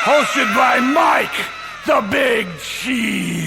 Hosted by Mike, the Big Cheese.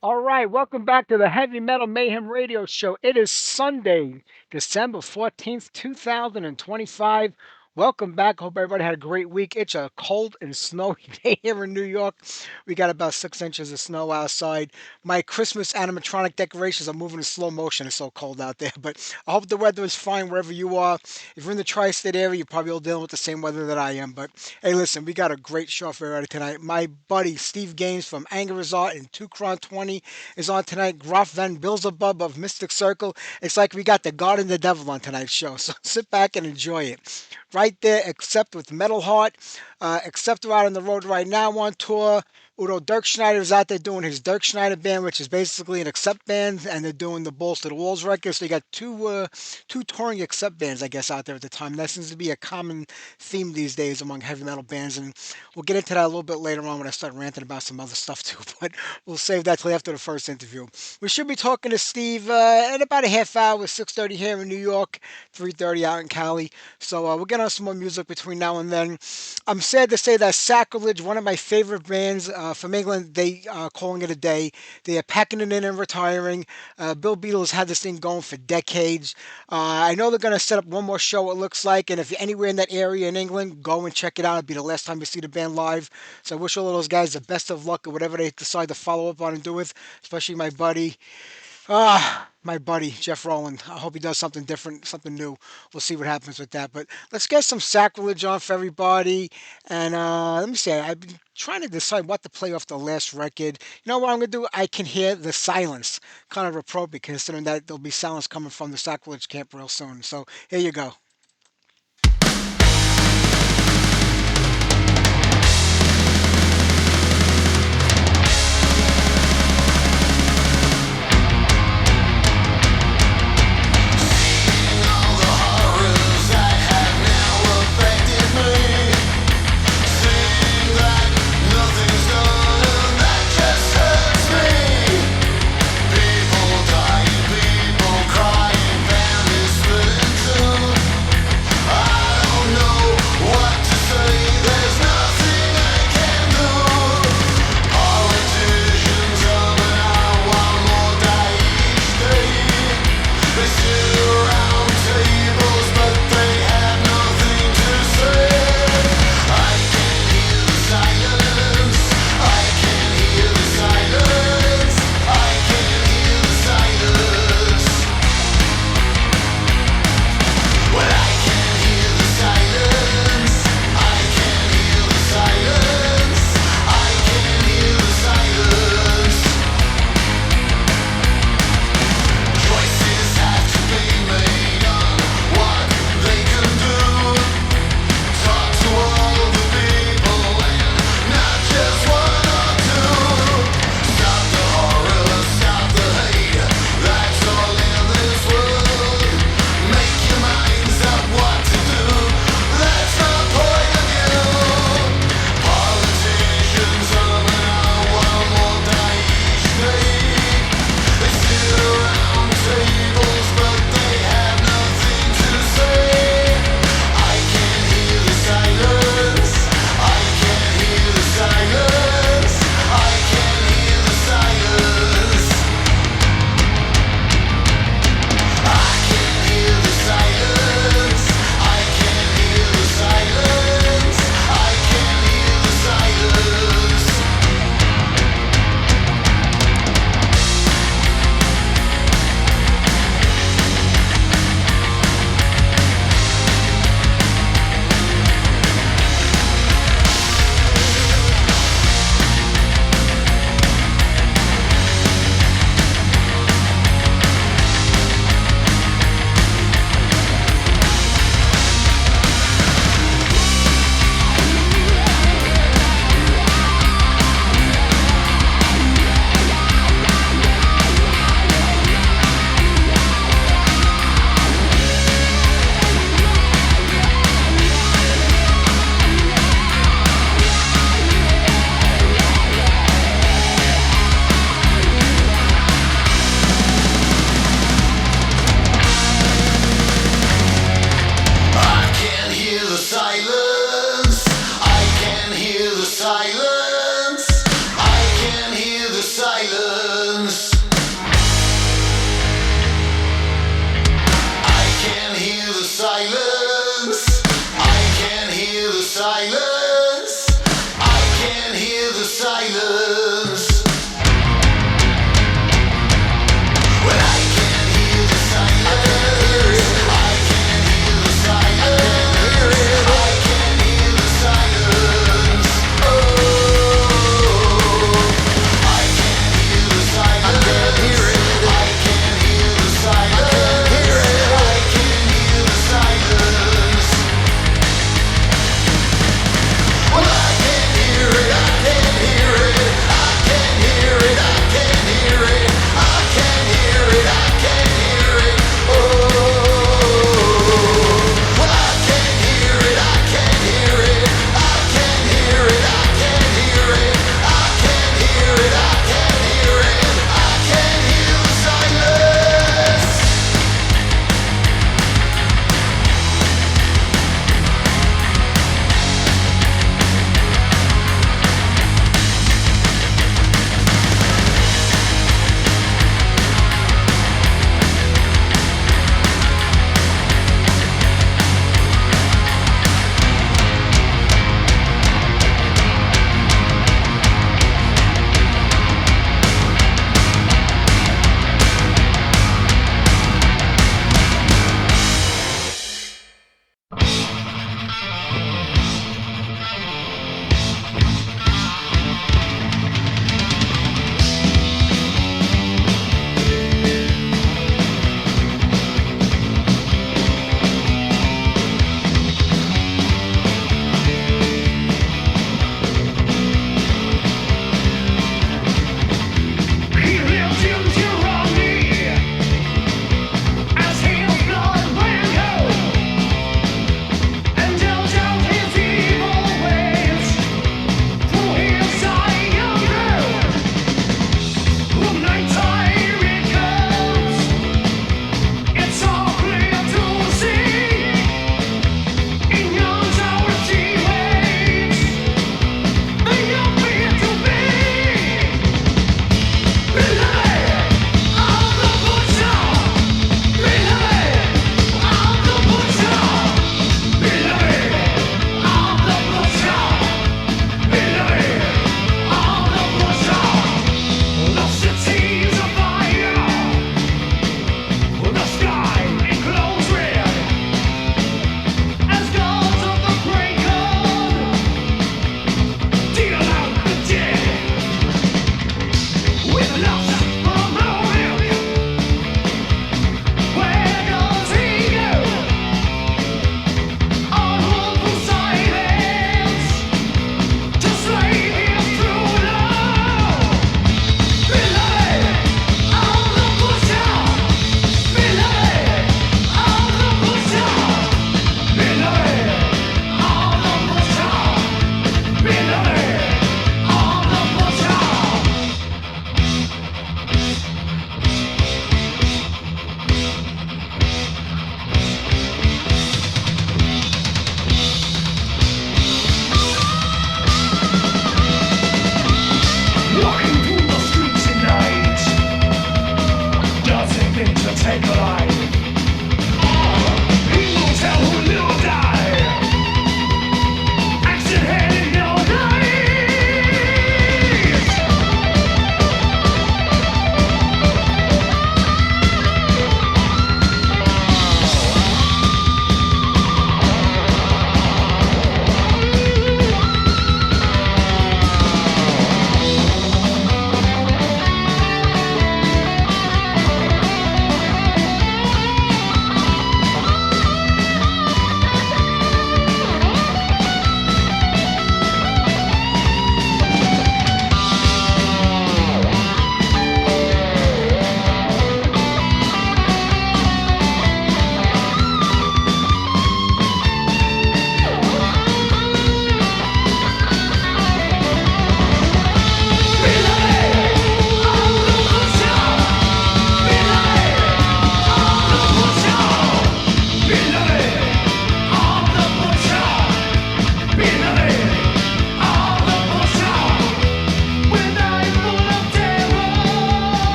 All right, welcome back to the Heavy Metal Mayhem Radio Show. It is Sunday, December 14th, 2025. Welcome back. Hope everybody had a great week. It's a cold and snowy day here in New York. We got about 6 inches of snow outside. My Christmas animatronic decorations are moving in slow motion. It's so cold out there. But I hope the weather is fine wherever you are. If you're in the tri-state area, you're probably all dealing with the same weather that I am. But hey, listen, we got a great show for everybody tonight. My buddy Steve Gaines from Anger Resort and 2Cron20 is on tonight. Graf Van Beelzebub of Mystic Circle. It's like we got the God and the Devil on tonight's show. So sit back and enjoy it. Right there, except with Metal Heart. Except are out on the road right now on tour. Udo Dirk Schneider is out there doing his Dirk Schneider band, which is basically an accept band, and they're doing the Balls to the Walls record. So you got two touring accept bands, I guess, out there at the time. That seems to be a common theme these days among heavy metal bands, and we'll get into that a little bit later on when I start ranting about some other stuff too. But we'll save that till after the first interview. We should be talking to Steve in about a half hour, 6:30 here in New York, 3:30 out in Cali. So we'll get on some more music between now and then. I'm sad to say that Sacrilege, one of my favorite bands from England, they are calling it a day. They are packing it in and retiring. Bill Beadle has had this thing going for decades. I know they're going to set up one more show, it looks like, and if you're anywhere in that area in England, go and check it out. It'll be the last time you see the band live. So I wish all of those guys the best of luck or whatever they decide to follow up on and do with, especially my buddy Jeff Rowland. I hope he does something different, something new. We'll see what happens with that. But let's get some Sacrilege on for everybody. And let me see. I've been trying to decide what to play off the last record. You know what I'm gonna do? I can hear the silence. Kind of appropriate considering that there'll be silence coming from the Sacrilege camp real soon. So here you go. People dying, people crying, families split in two.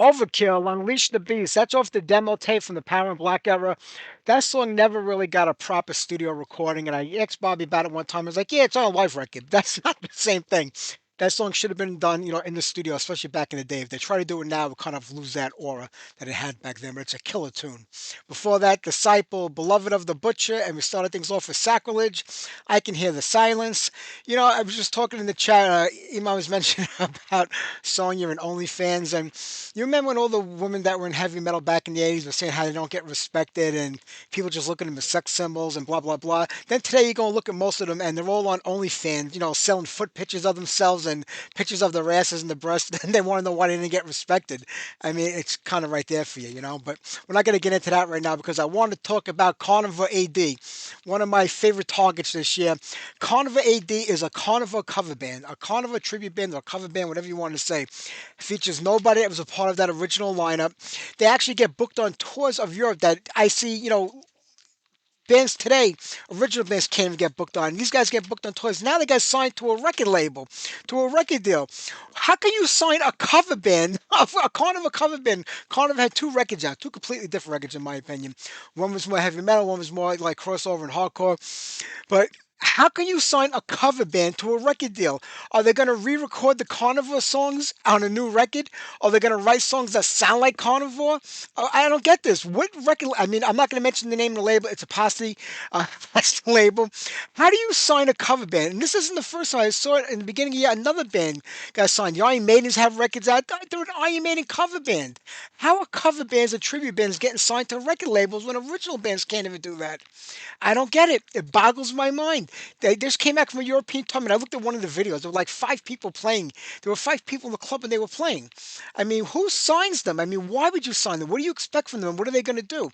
Overkill, Unleash the Beast. That's off the demo tape from the Power and Black era. That song never really got a proper studio recording, and I asked Bobby about it one time. I was like, "Yeah, it's on a live record. That's not the same thing." That song should have been done, in the studio, especially back in the day. If they try to do it now, it would kind of lose that aura that it had back then. But it's a killer tune. Before that, Disciple, Beloved of the Butcher, and we started things off with Sacrilege. I Can Hear the Silence. I was just talking in the chat. Iman was mentioning about Sonya and OnlyFans, and you remember when all the women that were in heavy metal back in the 80s were saying how they don't get respected and people just look at them as sex symbols and blah, blah, blah. Then today you're going to look at most of them and they're all on OnlyFans, selling foot pictures of themselves and pictures of their asses and the breasts, and they want to know why they didn't get respected. I mean, it's kind of right there for you. But we're not going to get into that right now because I want to talk about Carnivore AD, one of my favorite targets this year. Carnivore AD is a Carnivore cover band, a Carnivore tribute band or a cover band, whatever you want to say. Features nobody that was a part of that original lineup. They actually get booked on tours of Europe that I see, bands today, original bands can't even get booked on. These guys get booked on tours. Now they got signed to a record label, to a record deal. How can you sign a cover band, a Carnival cover band? Carnival had two records out, two completely different records in my opinion. One was more heavy metal, one was more like crossover and hardcore. But how can you sign a cover band to a record deal? Are they going to re-record the Carnivore songs on a new record? Are they going to write songs that sound like Carnivore? I don't get this. What record? I mean, I'm not going to mention the name of the label. It's a posse. That's the label. How do you sign a cover band? And this isn't the first time. I saw it in the beginning of the year. Another band got signed. The Iron Maidens have records out. They're an Iron Maiden cover band. How are cover bands and tribute bands getting signed to record labels when original bands can't even do that? I don't get it. It boggles my mind. They just came back from a European tournament. I looked at one of the videos. There were like 5 people playing. There were 5 people in the club and they were playing. I mean, who signs them? I mean, why would you sign them? What do you expect from them? What are they going to do?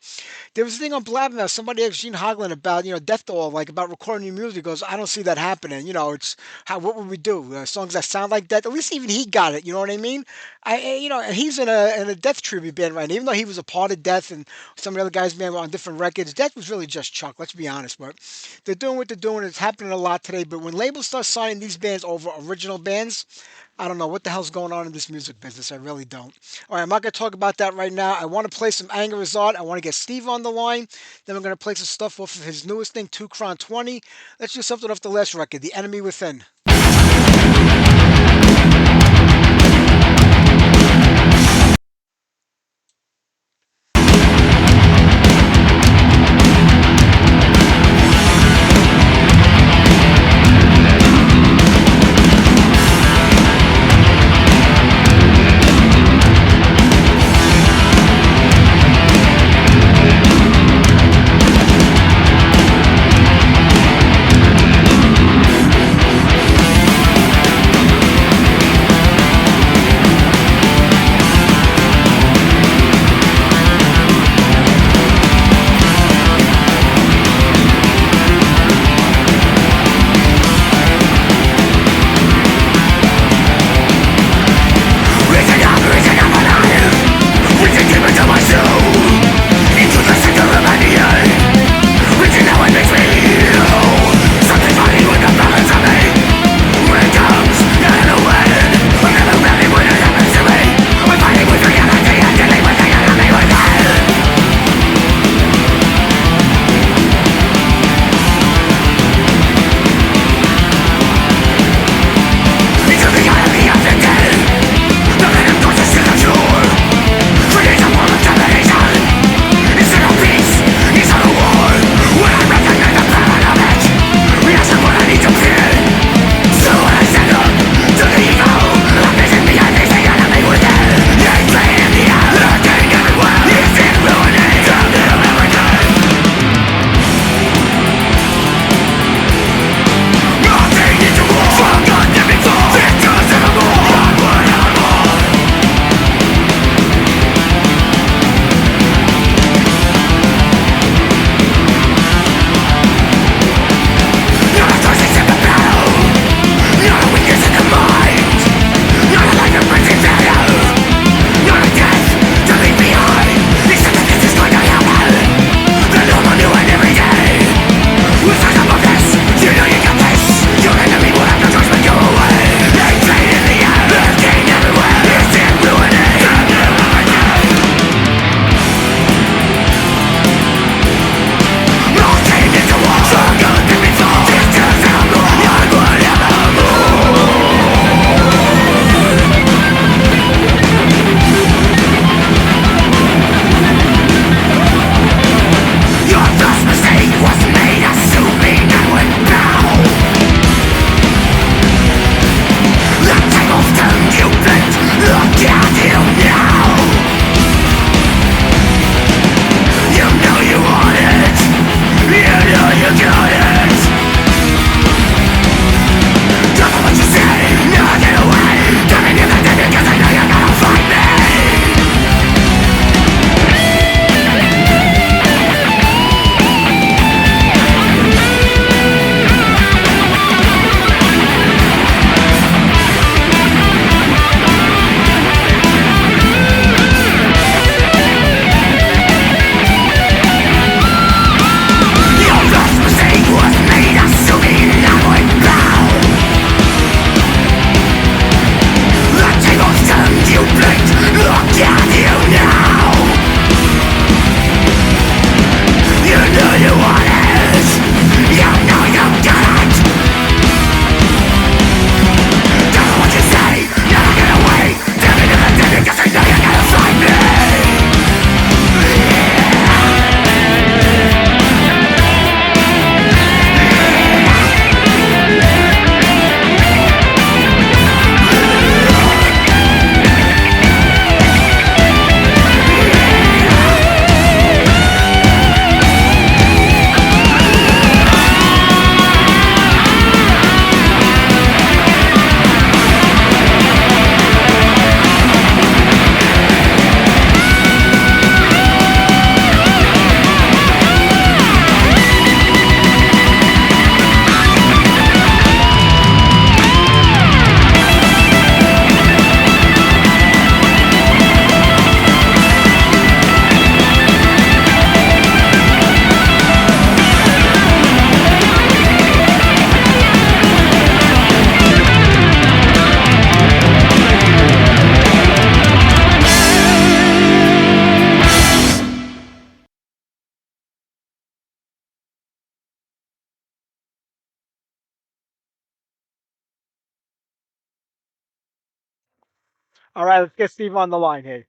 There was a thing on Blabbermouth. Somebody asked Gene Hoglan about, Death Doll, like about recording new music. He goes, I don't see that happening. It's what would we do? Songs that sound like Death. At least even he got it. You know what I mean? And he's in a Death tribute band right now. Even though he was a part of Death and some of the other guys' band were on different records, Death was really just Chuck. Let's be honest. But they're doing what they're doing. It's happening a lot today. But when labels start signing these bands over original bands, I don't know what the hell's going on in this music business. I really don't. All right, I'm not going to talk about that right now. I want to play some Anger is Art. I want to get Steve on the line. Then we're going to play some stuff off of his newest thing, 2 Cron 20. Let's do something off the last record, The Enemy Within. All right, let's get Steve on the line here.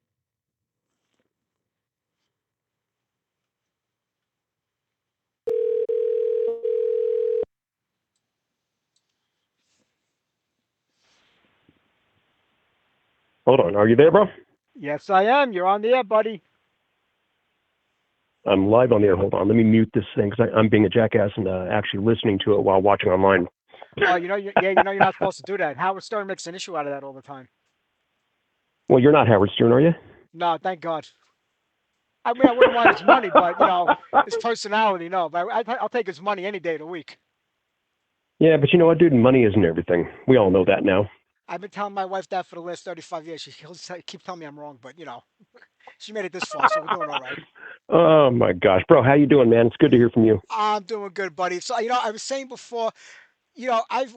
Hold on. Are you there, bro? Yes, I am. You're on the air, buddy. I'm live on the air. Hold on. Let me mute this thing because I'm being a jackass and actually listening to it while watching online. Oh, yeah, you're not supposed to do that. Howard Stern makes an issue out of that all the time. Well, you're not Howard Stern, are you? No, thank God. I mean, I wouldn't want his money, but his personality, no. But I'll take his money any day of the week. Yeah, but you know what, dude? Money isn't everything. We all know that now. I've been telling my wife that for the last 35 years. She'll keep telling me I'm wrong, but she made it this far, so we're doing all right. Oh my gosh, bro, how you doing, man? It's good to hear from you. I'm doing good, buddy. So, I was saying before,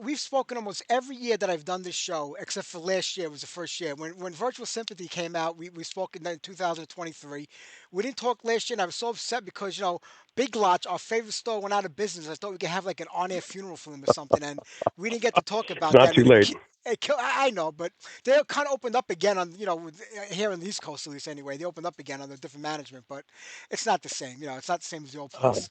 we've spoken almost every year that I've done this show, except for last year was the first year. When Virtual Sympathy came out, we spoke in 2023. We didn't talk last year, and I was so upset because Big Lots, our favorite store, went out of business. I thought we could have like an on-air funeral for them or something, and we didn't get to talk It's about not that. too And late. I know, but they kind of opened up again on here on the East Coast at least anyway. They opened up again under different management, but it's not the same. It's not the same as the old Oh, place.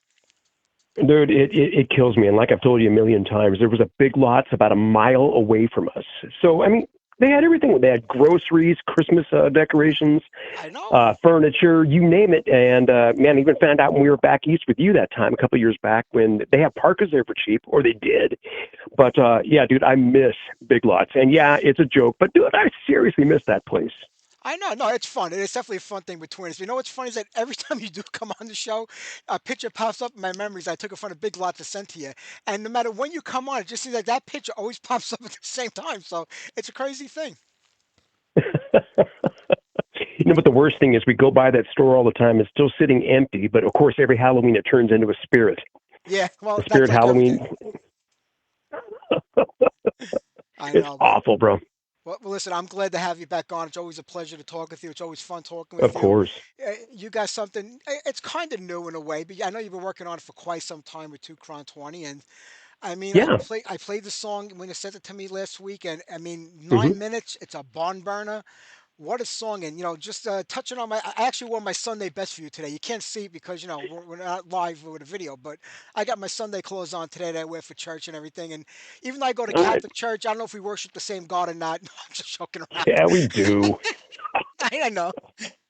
dude, it kills me. And like I've told you a million times, there was a Big Lots about a mile away from us. So, I mean, they had everything. They had groceries, Christmas decorations, I know. furniture, you name it. And man, I even found out when we were back east with you that time, a couple of years back, when they have parkas there for cheap, or they did. But yeah, dude, I miss Big Lots. And yeah, it's a joke, but dude, I seriously miss that place. I know, no, it's fun. It's definitely a fun thing with twins. You know what's funny is that every time you do come on the show, a picture pops up in my memories. I took it from a Big Lot to send to you, and no matter when you come on, it just seems like that picture always pops up at the same time. So it's a crazy thing. You know, but the worst thing is we go by that store all the time. It's still sitting empty, but of course, every Halloween it turns into a spirit. Yeah, The well, that's spirit like everything. Halloween. I It's know, but awful, bro. listen, I'm glad to have you back on. It's always a pleasure to talk with you. It's always fun talking with Of you. course. You got something. It's kind of new in a way, but I know you've been working on it for quite some time with Two Cron 20, and I mean, Yeah. I played the song when you sent it to me last week, and I mean, Hmm. 9 minutes. It's a barn burner. What a song! And just touching on I actually wore my Sunday best for you today. You can't see it because we're not live with a video, but I got my Sunday clothes on today that I wear for church and everything. And even though I go to All right. Catholic church, I don't know if we worship the same God or not. No, I'm just joking around. Yeah, we do. I know,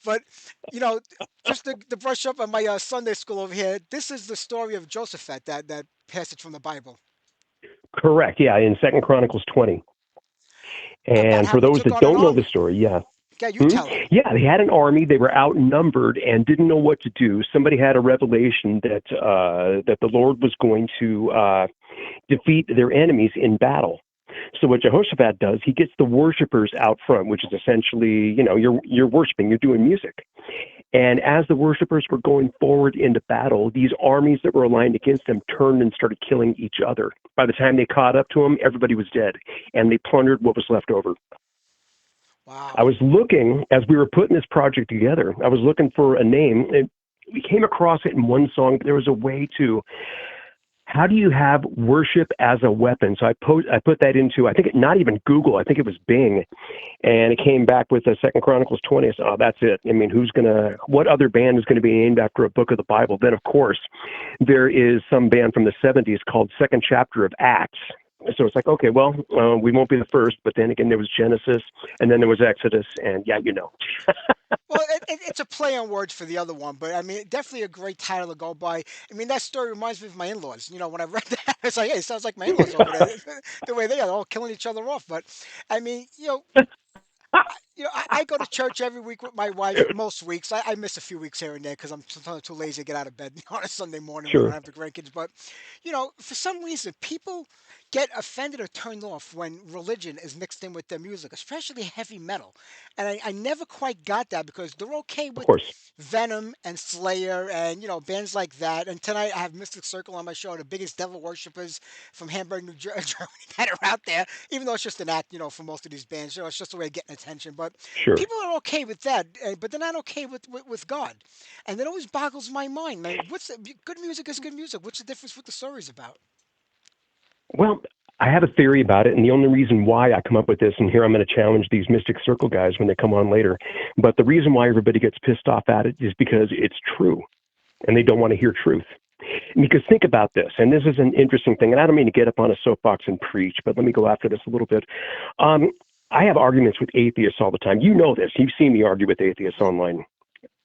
but you know, just to brush up on my Sunday school over here. This is the story of Josephat, that passage from the Bible Correct. Yeah, in Second Chronicles 20. about And how for he those took that on an don't know the army. story, yeah. Yeah, you Hmm? tell it. Yeah, they had an army. They were outnumbered and didn't know what to do. Somebody had a revelation that the Lord was going to defeat their enemies in battle. So what Jehoshaphat does, he gets the worshipers out front, which is essentially, you're worshiping, you're doing music. And as the worshipers were going forward into battle, these armies that were aligned against them turned and started killing each other. By the time they caught up to them, everybody was dead, and they plundered what was left over. I Wow. was looking, as we were putting this project together, I was looking for a name. And we came across it in one song. There was a way to, how do you have worship as a weapon? So I put that into, I think, not even Google, I think it was Bing, and it came back with the Second Chronicles 20. I said, oh, that's it. I mean, what other band is going to be named after a book of the Bible? Then, of course, there is some band from the 70s called Second Chapter of Acts. So it's like, okay, well, we won't be the first, but then again, there was Genesis, and then there was Exodus, and yeah, you know. Well, it's a play on words for the other one, but I mean, definitely a great title to go by. I mean, that story reminds me of my in-laws. When I read that, it's like, hey, it sounds like my in-laws over there, the way they are all killing each other off. But I mean, I go to church every week with my wife. Most weeks, I miss a few weeks here and there because I'm sometimes too lazy to get out of bed on a Sunday morning when I don't Sure, have the grandkids. But for some reason, people get offended or turned off when religion is mixed in with their music, especially heavy metal. And I never quite got that because they're okay of with course, Venom and Slayer and bands like that. And tonight I have Mystic Circle on my show, the biggest devil worshippers from Hamburg, New Germany that are out there. Even though it's just an act, for most of these bands, it's just a way of getting attention. But sure. people are okay with that, but they're not okay with God, and that always boggles my mind. Man, good music is good music. What's the difference? What the story's about? Well, I have a theory about it, and the only reason why I come up with this, and here I'm going to challenge these Mystic Circle guys when they come on later, but the reason why everybody gets pissed off at it is because it's true, and they don't want to hear truth. Because think about this, and this is an interesting thing, and I don't mean to get up on a soapbox and preach, but let me go after this a little bit. Um, I have arguments with atheists all the time. You know this. You've seen me argue with atheists online,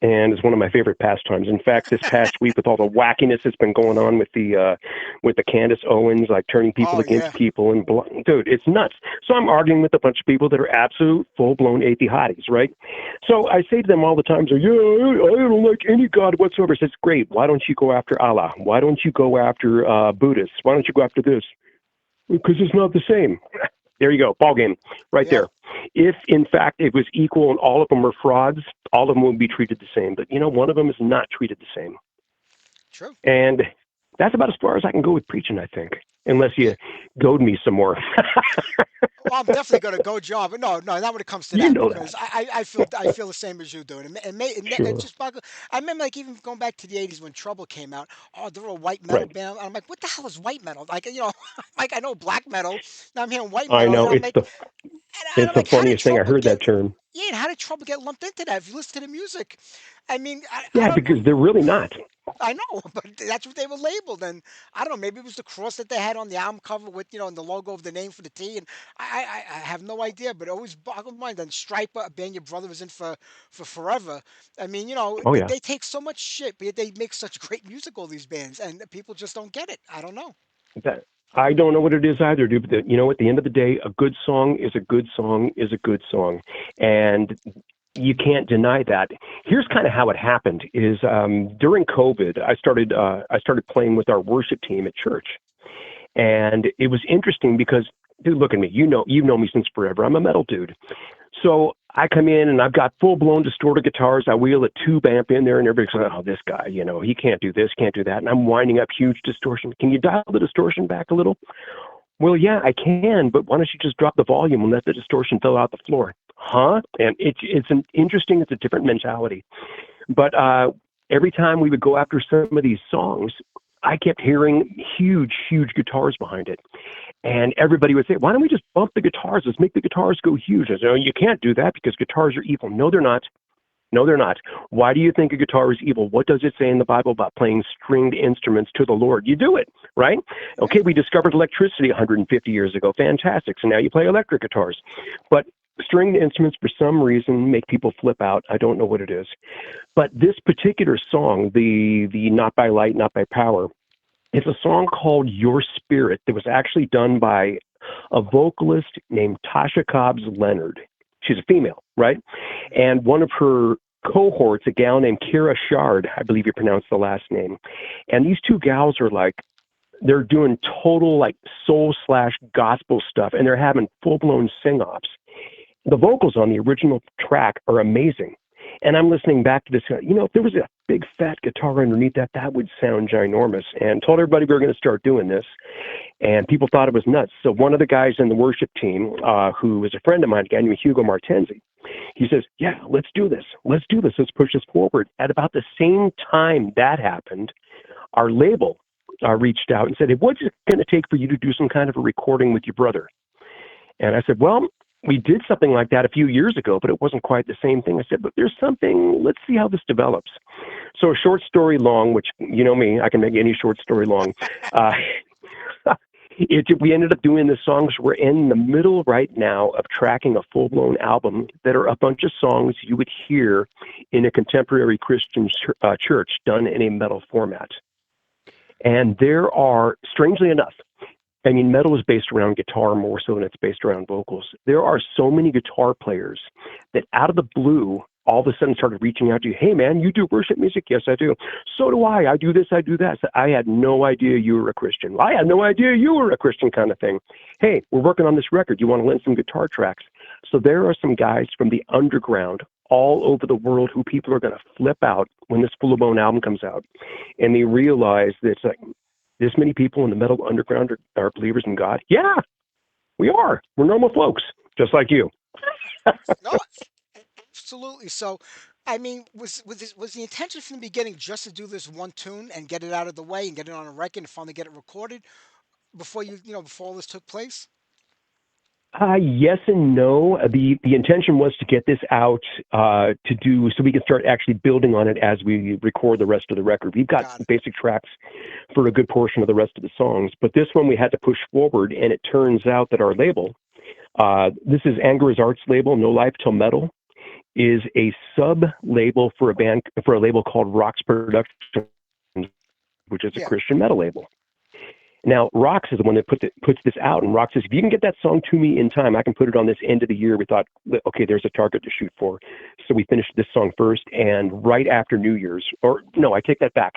and it's one of my favorite pastimes. In fact, this past week with all the wackiness that's been going on with the Candace Owens, like turning people Oh against yeah. people, and dude, it's nuts. So I'm arguing with a bunch of people that are absolute full blown atheists, right? So I say to them all the time, so, yeah, I don't like any god whatsoever. I says, great. Why don't you go after Allah? Why don't you go after Buddhists? Why don't you go after this? Because it's not the same. There you go, ball game, right Yeah. there. If in fact it was equal and all of them were frauds, all of them would be treated the same. But one of them is not treated the same, True. and that's about as far as I can go with preaching, I think, unless Yeah. you goad me some more. Well, I'm definitely going to go job, but no, not when it comes to You that know because that, I feel the same as you do, and sure. just I remember like even going back to the '80s when Trouble came out. Oh, they were a white metal Right. band. I'm like, what the hell is white metal? Like like I know black metal. Now I'm hearing white I metal, and know I'm like, and it's I'm the like, how did funniest thing. I Trouble heard get? that term. Yeah, and how did Trouble get lumped into that? If you listen to the music, I mean, I Yeah, don't know. because they're really not. I know, but that's what they were labeled, and I don't know. Maybe it was the cross that they had on the album cover with and the logo of the name for the T, and I have no idea, but it always boggled my mind. And Striper, a band your brother was in for forever. I mean, Oh they, yeah. they take so much shit, but yet they make such great music. All these bands, and people just don't get it. I don't know. That I don't know what it is either, dude. But at the end of the day, a good song is a good song is a good song, and you can't deny that. Here's kind of how it happened: is during COVID, I started playing with our worship team at church, and it was interesting because, dude, look at me. You've known me since forever. I'm a metal dude. So I come in and I've got full blown distorted guitars. I wheel a tube amp in there, and everybody's like, "Oh, this guy, he can't do this, can't do that." And I'm winding up huge distortion. Can you dial the distortion back a little? Well, yeah, I can, but why don't you just drop the volume and let the distortion fill out the floor? Huh? And it's a different mentality. But every time we would go after some of these songs, I kept hearing huge, huge guitars behind it. And everybody would say, why don't we just bump the guitars? Let's make the guitars go huge. I said, oh, you can't do that because guitars are evil. No, they're not. No, they're not. Why do you think a guitar is evil? What does it say in the Bible about playing stringed instruments to the Lord? You do it, right? Yeah, Okay, we discovered electricity 150 years ago. Fantastic. So now you play electric guitars. But stringed instruments, for some reason, make people flip out. I don't know what it is. But this particular song, the Not by Light, Not by Power, it's a song called Your Spirit that was actually done by a vocalist named Tasha Cobbs Leonard. She's a female, right? And one of her cohorts, a gal named Kira Shard, I believe you pronounce the last name. And these two gals are like, they're doing total like soul slash gospel stuff, and they're having full blown sing offs. The vocals on the original track are amazing. And I'm listening back to this, if there was a big fat guitar underneath that, that would sound ginormous. And told everybody we were going to start doing this. And people thought it was nuts. So one of the guys in the worship team, who is a friend of mine, a guy named Hugo Martenzi, he says, yeah, let's do this. Let's do this. Let's push this forward. At about the same time that happened, our label reached out and said, hey, what's it going to take for you to do some kind of a recording with your brother? And I said, well, we did something like that a few years ago, but it wasn't quite the same thing. I said, but there's something, let's see how this develops. So a short story long, which you know me, I can make any short story long. Uh, we ended up doing the songs. We're in the middle right now of tracking a full-blown album that are a bunch of songs you would hear in a contemporary Christian church done in a metal format. And there are, strangely enough, I mean, metal is based around guitar more so than it's based around vocals. There are so many guitar players that out of the blue, all of a sudden started reaching out to you. Hey, man, you do worship music? Yes, I do. So do I. I do this, I do that. So I had no idea you were a Christian. I had no idea you were a Christian kind of thing. Hey, we're working on this record. You want to lend some guitar tracks? So there are some guys from the underground all over the world who people are going to flip out when this Full of Bone album comes out. And they realize that it's like, this many people in the metal underground are believers in God? Yeah, we are. We're normal folks, just like you. no, absolutely. So, I mean, was the intention from the beginning just to do this one tune and get it out of the way and get it on a record and finally get it recorded? before before all this took place? Yes and no. The intention was to get this out to do so we can start actually building on it as we record the rest of the record. We've got Got it. basic tracks for a good portion of the rest of the songs, but this one we had to push forward, and it turns out that our label, this is Angera's Arts label, No Life Till Metal, is a sub label for a label called Rock's Productions, which is a Yeah. Christian metal label. Now, Rox is the one that puts this out, and Rox says, if you can get that song to me in time, I can put it on this end of the year. We thought, okay, there's a target to shoot for. So we finished this song first, and right after New Year's, or no, I take that back.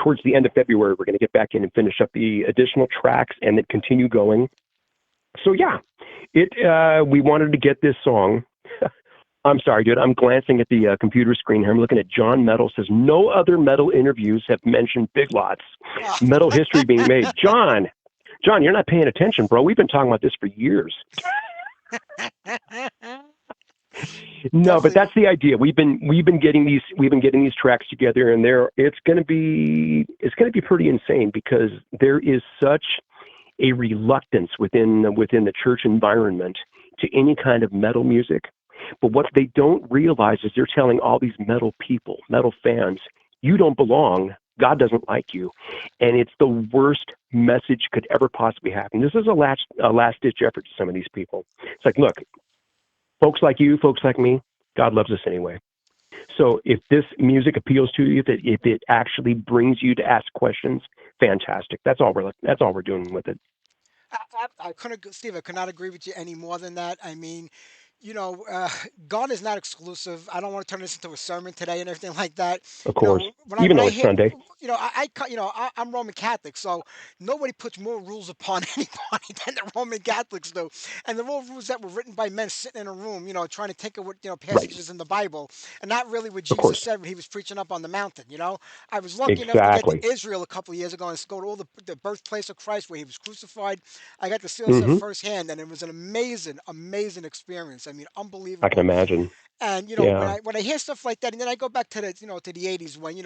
Towards the end of February, we're going to get back in and finish up the additional tracks and then continue going. So yeah, we wanted to get this song. I'm sorry, dude. I'm glancing at the computer screen here. I'm looking at John Metal. Says no other metal interviews have mentioned Big Lots. Ah. Metal history being made. John, you're not paying attention, bro. We've been talking about this for years. No, but Definitely. that's the idea. We've been getting these tracks together, and it's going to be pretty insane because there is such a reluctance within the church environment to any kind of metal music. But what they don't realize is they're telling all these metal people, metal fans, you don't belong. God doesn't like you. And it's the worst message could ever possibly happen. This is a last-ditch effort to some of these people. It's like, look, folks like you, folks like me, God loves us anyway. So if this music appeals to you, if it actually brings you to ask questions, fantastic. That's all we're doing with it. I couldn't, Steve. I could not agree with you any more than that. I mean, God is not exclusive. I don't want to turn this into a sermon today and everything like that. Of course. When Even I though it's hear, Sunday. I'm Roman Catholic, so nobody puts more rules upon anybody than the Roman Catholics do. And the rules that were written by men sitting in a room, trying to take what Right. passages in the Bible and not really what Of Jesus course. said when he was preaching up on the mountain. I was lucky enough to get to Exactly. Israel a couple of years ago and go to all the birthplace of Christ where he was crucified. I got to see this Hmm. firsthand, and it was an amazing, amazing experience. I mean, I can unbelievable. imagine. And when Yeah. I hear stuff like that, and then I go back to the '80s when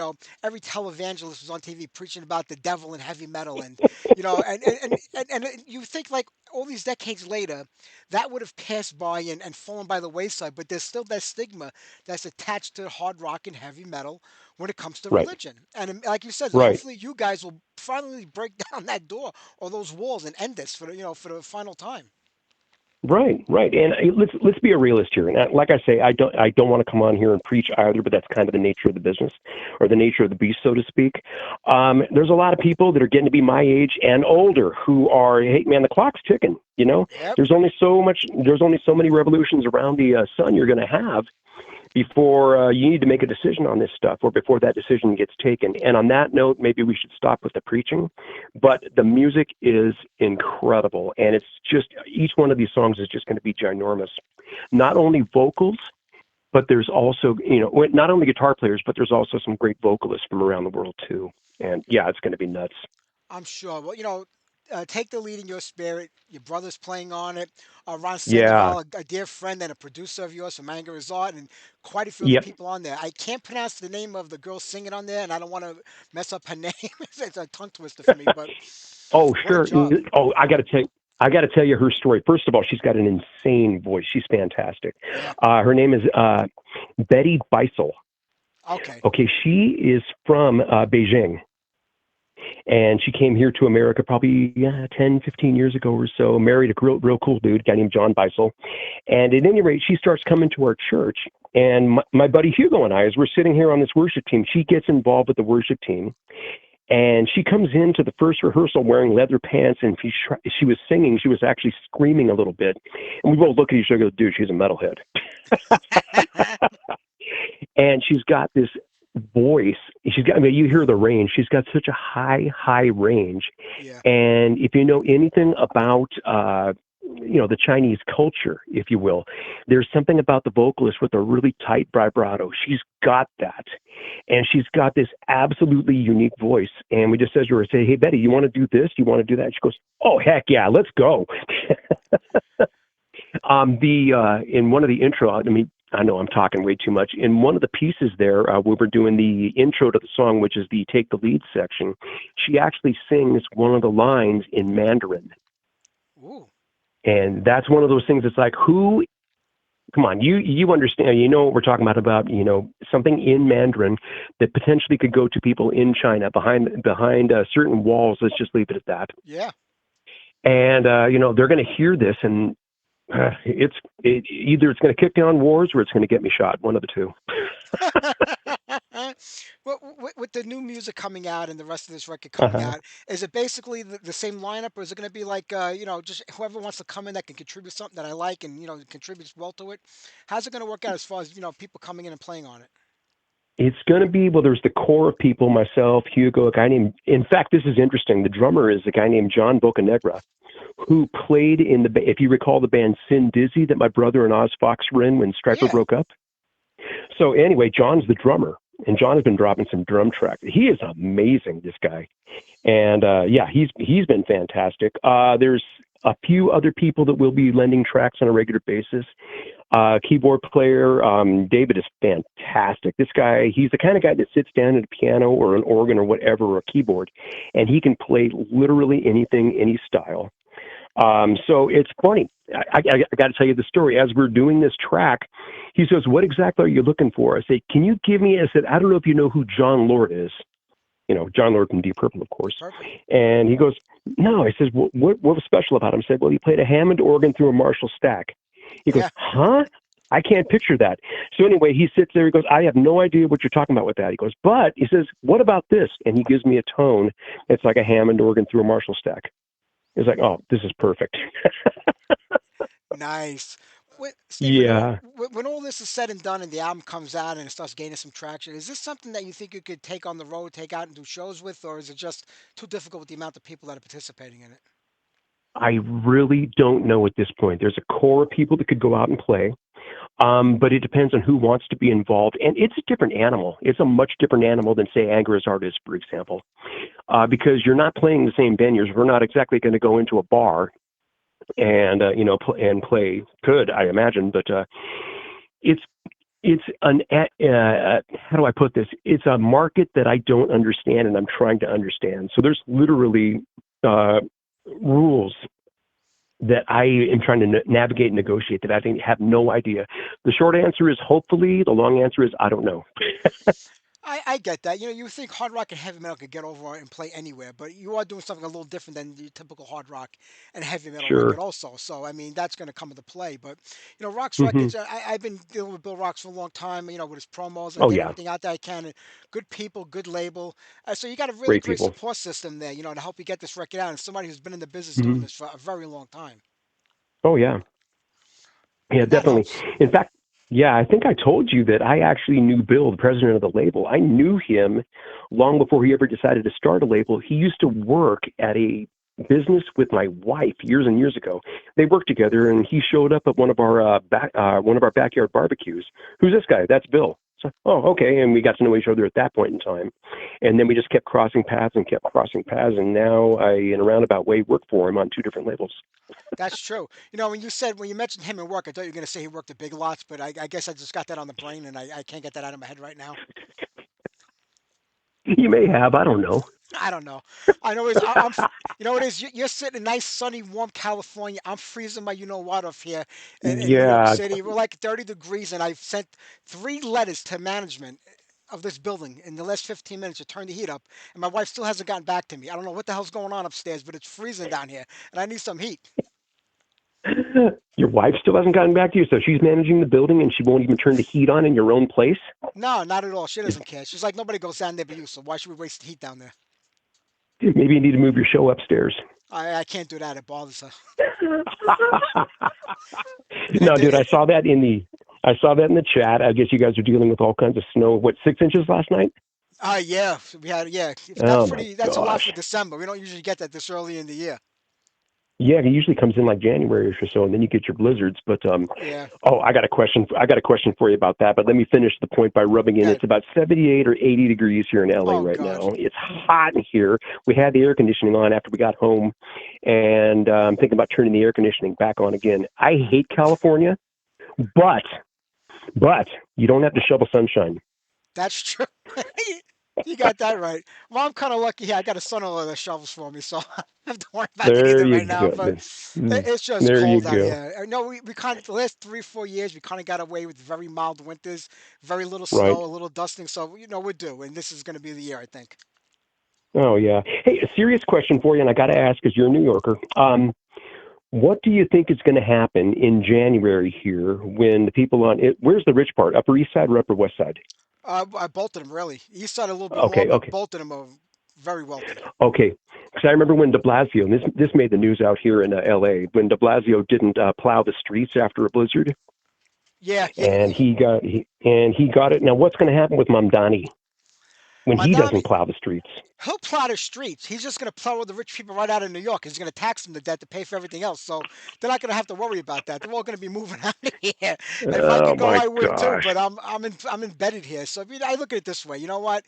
every televangelist was on TV preaching about the devil and heavy metal, and you think like all these decades later, that would have passed by and fallen by the wayside, but there's still that stigma that's attached to hard rock and heavy metal when it comes to Right. religion. And like you said, Right. hopefully you guys will finally break down that door or those walls and end this for the final time. Right, right, and let's be a realist here. And like I say, I don't want to come on here and preach either, but that's kind of the nature of the business, or the nature of the beast, so to speak. There's a lot of people that are getting to be my age and older who are, hey man, the clock's ticking. Yep. There's only so many revolutions around the sun you're going to have before you need to make a decision on this stuff, or before that decision gets taken. And on that note, maybe we should stop with the preaching. But the music is incredible, and it's just each one of these songs is just going to be ginormous. Not only vocals, but there's also not only guitar players, but there's also some great vocalists from around the world too. And yeah, it's going to be nuts. I'm sure. Well, take the lead in your spirit. Your brother's playing on it. Ron Yeah. Sandoval, a dear friend and a producer of yours from Anger Resort, and quite a few other Yep. people on there. I can't pronounce the name of the girl singing on there, and I don't want to mess up her name. It's a tongue twister for me, but Oh, what a sure. job. Oh, I got to tell you her story. First of all, she's got an insane voice. She's fantastic. Yeah. Her name is Betty Beisel. Okay. Okay, she is from Beijing, and she came here to America probably 10, 15 years ago or so, married a real cool dude, a guy named John Beisel. And at any rate, she starts coming to our church, and my buddy Hugo and I, as we're sitting here on this worship team, she gets involved with the worship team. And she comes into the first rehearsal wearing leather pants, and she was singing. She was actually screaming a little bit. And we both look at each other and go, dude, she's a metalhead. And she's got this voice. You hear the range. She's got such a high range. Yeah. And if you know anything about, the Chinese culture, if you will, there's something about the vocalist with a really tight vibrato. She's got that. And she's got this absolutely unique voice. And we just said to her, hey, Betty, you want to do this? You want to do that? She goes, oh, heck yeah, let's go. In one of the intro, I mean, I know I'm talking way too much. In one of the pieces there, we were doing the intro to the song, which is the Take the Lead section. She actually sings one of the lines in Mandarin. Ooh. And that's one of those things that's like, who, come on, you understand, you know what we're talking about, something in Mandarin that potentially could go to people in China behind certain walls. Let's just leave it at that. Yeah. And, they're going to hear this, and either it's going to kick down wars or it's going to get me shot, one of the two. Well, with the new music coming out and the rest of this record coming Uh-huh. out, is it basically the same lineup, or is it going to be like, just whoever wants to come in that can contribute something that I like and contributes well to it? How's it going to work out as far as people coming in and playing on it? It's going to be, well, there's the core of people, myself, Hugo, a guy named, in fact, this is interesting. The drummer is a guy named John Bocanegra, who played in if you recall the band Sin Dizzy that my brother and Oz Fox were in when Stryper Yeah. broke up. So anyway, John's the drummer, and John has been dropping some drum tracks. He is amazing, this guy. And he's been fantastic. There's a few other people that will be lending tracks on a regular basis. Keyboard player, David is fantastic. This guy, he's the kind of guy that sits down at a piano or an organ or whatever, or a keyboard, and he can play literally anything, any style. So it's funny. I got to tell you the story. As we're doing this track, he says, "What exactly are you looking for?" I say, "Can you give me?" I said, "I don't know if you know who John Lord is. John Lord from Deep Purple, of course." Perfect. And he goes, "No." I says, "What was special about him?" I said, "Well, he played a Hammond organ through a Marshall stack." He goes, Yeah. "Huh? I can't picture that." So anyway, he sits there. He goes, "I have no idea what you're talking about with that." He goes, "But," he says, "what about this?" And he gives me a tone. It's like a Hammond organ through a Marshall stack. It's like, oh, this is perfect. Nice. Steve, Yeah. when all this is said and done and the album comes out and it starts gaining some traction, is this something that you think you could take on the road, take out and do shows with, or is it just too difficult with the amount of people that are participating in it? I really don't know at this point. There's a core of people that could go out and play, but it depends on who wants to be involved. And it's a different animal. It's a much different animal than, say, Anger is Artist, for example, because you're not playing the same venues. We're not exactly going to go into a bar and and play. Could I imagine? But it's an how do I put this? It's a market that I don't understand, and I'm trying to understand. So there's literally rules that I am trying to navigate and negotiate that I think have no idea. The short answer is hopefully. The long answer is I don't know. I get that. You think hard rock and heavy metal could get over and play anywhere, but you are doing something a little different than the typical hard rock and heavy metal record, Sure. also. So, I mean, that's going to come into play. But, Rock's Hmm. records, I've been dealing with Bill Rocks for a long time, with his promos. I Oh get yeah, everything out that I can. And good people, good label. So, you got a really great great people. support system there, to help you get this record out. And somebody who's been in the business doing Hmm. this for a very long time. Oh yeah. Yeah, And that definitely. helps. In fact, yeah, I think I told you that I actually knew Bill, the president of the label. I knew him long before he ever decided to start a label. He used to work at a business with my wife years and years ago. They worked together, and he showed up at one of our one of our backyard barbecues. Who's this guy? That's Bill. So, oh, okay. And we got to know each other at that point in time. And then we just kept crossing paths and kept crossing paths. And now I, in a roundabout way, work for him on two different labels. That's true. When you mentioned him and work, I thought you were going to say he worked at Big Lots, but I guess I just got that on the brain and I can't get that out of my head right now. You may have. I don't know. I don't know. I know it's you know what it is. You're sitting in nice, sunny, warm California. I'm freezing my, what off here in New York Yeah. City. We're like 30 degrees, and I've sent 3 letters to management of this building in the last 15 minutes to turn the heat up, and my wife still hasn't gotten back to me. I don't know what the hell's going on upstairs, but it's freezing down here, and I need some heat. Your wife still hasn't gotten back to you, so she's managing the building and she won't even turn the heat on in your own place? No, not at all. She doesn't care. She's like, nobody goes down there but you, so why should we waste heat down there? Maybe you need to move your show upstairs. I can't do that. It bothers her. No, It, dude, it, I saw that in the chat. I guess you guys are dealing with all kinds of snow. What, 6 inches last night? yeah, we had, yeah. That's Oh my pretty. That's a lot for gosh. December. We don't usually get that this early in the year. Yeah, it usually comes in like January or so, and then you get your blizzards. But Yeah. oh, I got a question. I got a question for you about that. But let me finish the point by rubbing in. Good. It's about 78 or 80 degrees here in LA Oh right God. now. It's hot in here. We had the air conditioning on after we got home, and I'm thinking about turning the air conditioning back on again. I hate California, but But you don't have to shovel sunshine. That's true. You got that right. Well, I'm kind of lucky here. I got a son-in-law that shovels for me, so I don't have to worry about that There either you right now. go. But it's just There you cold out go. here. No, we kind of the last 3 4 years we kind of got away with very mild winters, very little Right. snow, a little dusting. So we're due, and this is going to be the year, I think. Oh yeah. Hey, a serious question for you, and I got to ask because you're a New Yorker. What do you think is going to happen in January here when the people on it? Where's the rich part? Upper East Side or Upper West Side? I bolted him really. East side a little bit more, Okay. but Okay. bolted him very wealthy. Okay. Because I remember when De Blasio, and this made the news out here in L.A. when De Blasio didn't plow the streets after a blizzard, Yeah, yeah. and he got it. Now, what's going to happen with Mamdani when he Madami, doesn't plow the streets? he'll plow the streets. He's just going to plow all the rich people right out of New York. He's going to tax them to death to pay for everything else. So they're not going to have to worry about that. They're all going to be moving out of here. And if I Oh could go, my I would too. gosh. But I'm embedded here. So I look at it this way. You know what?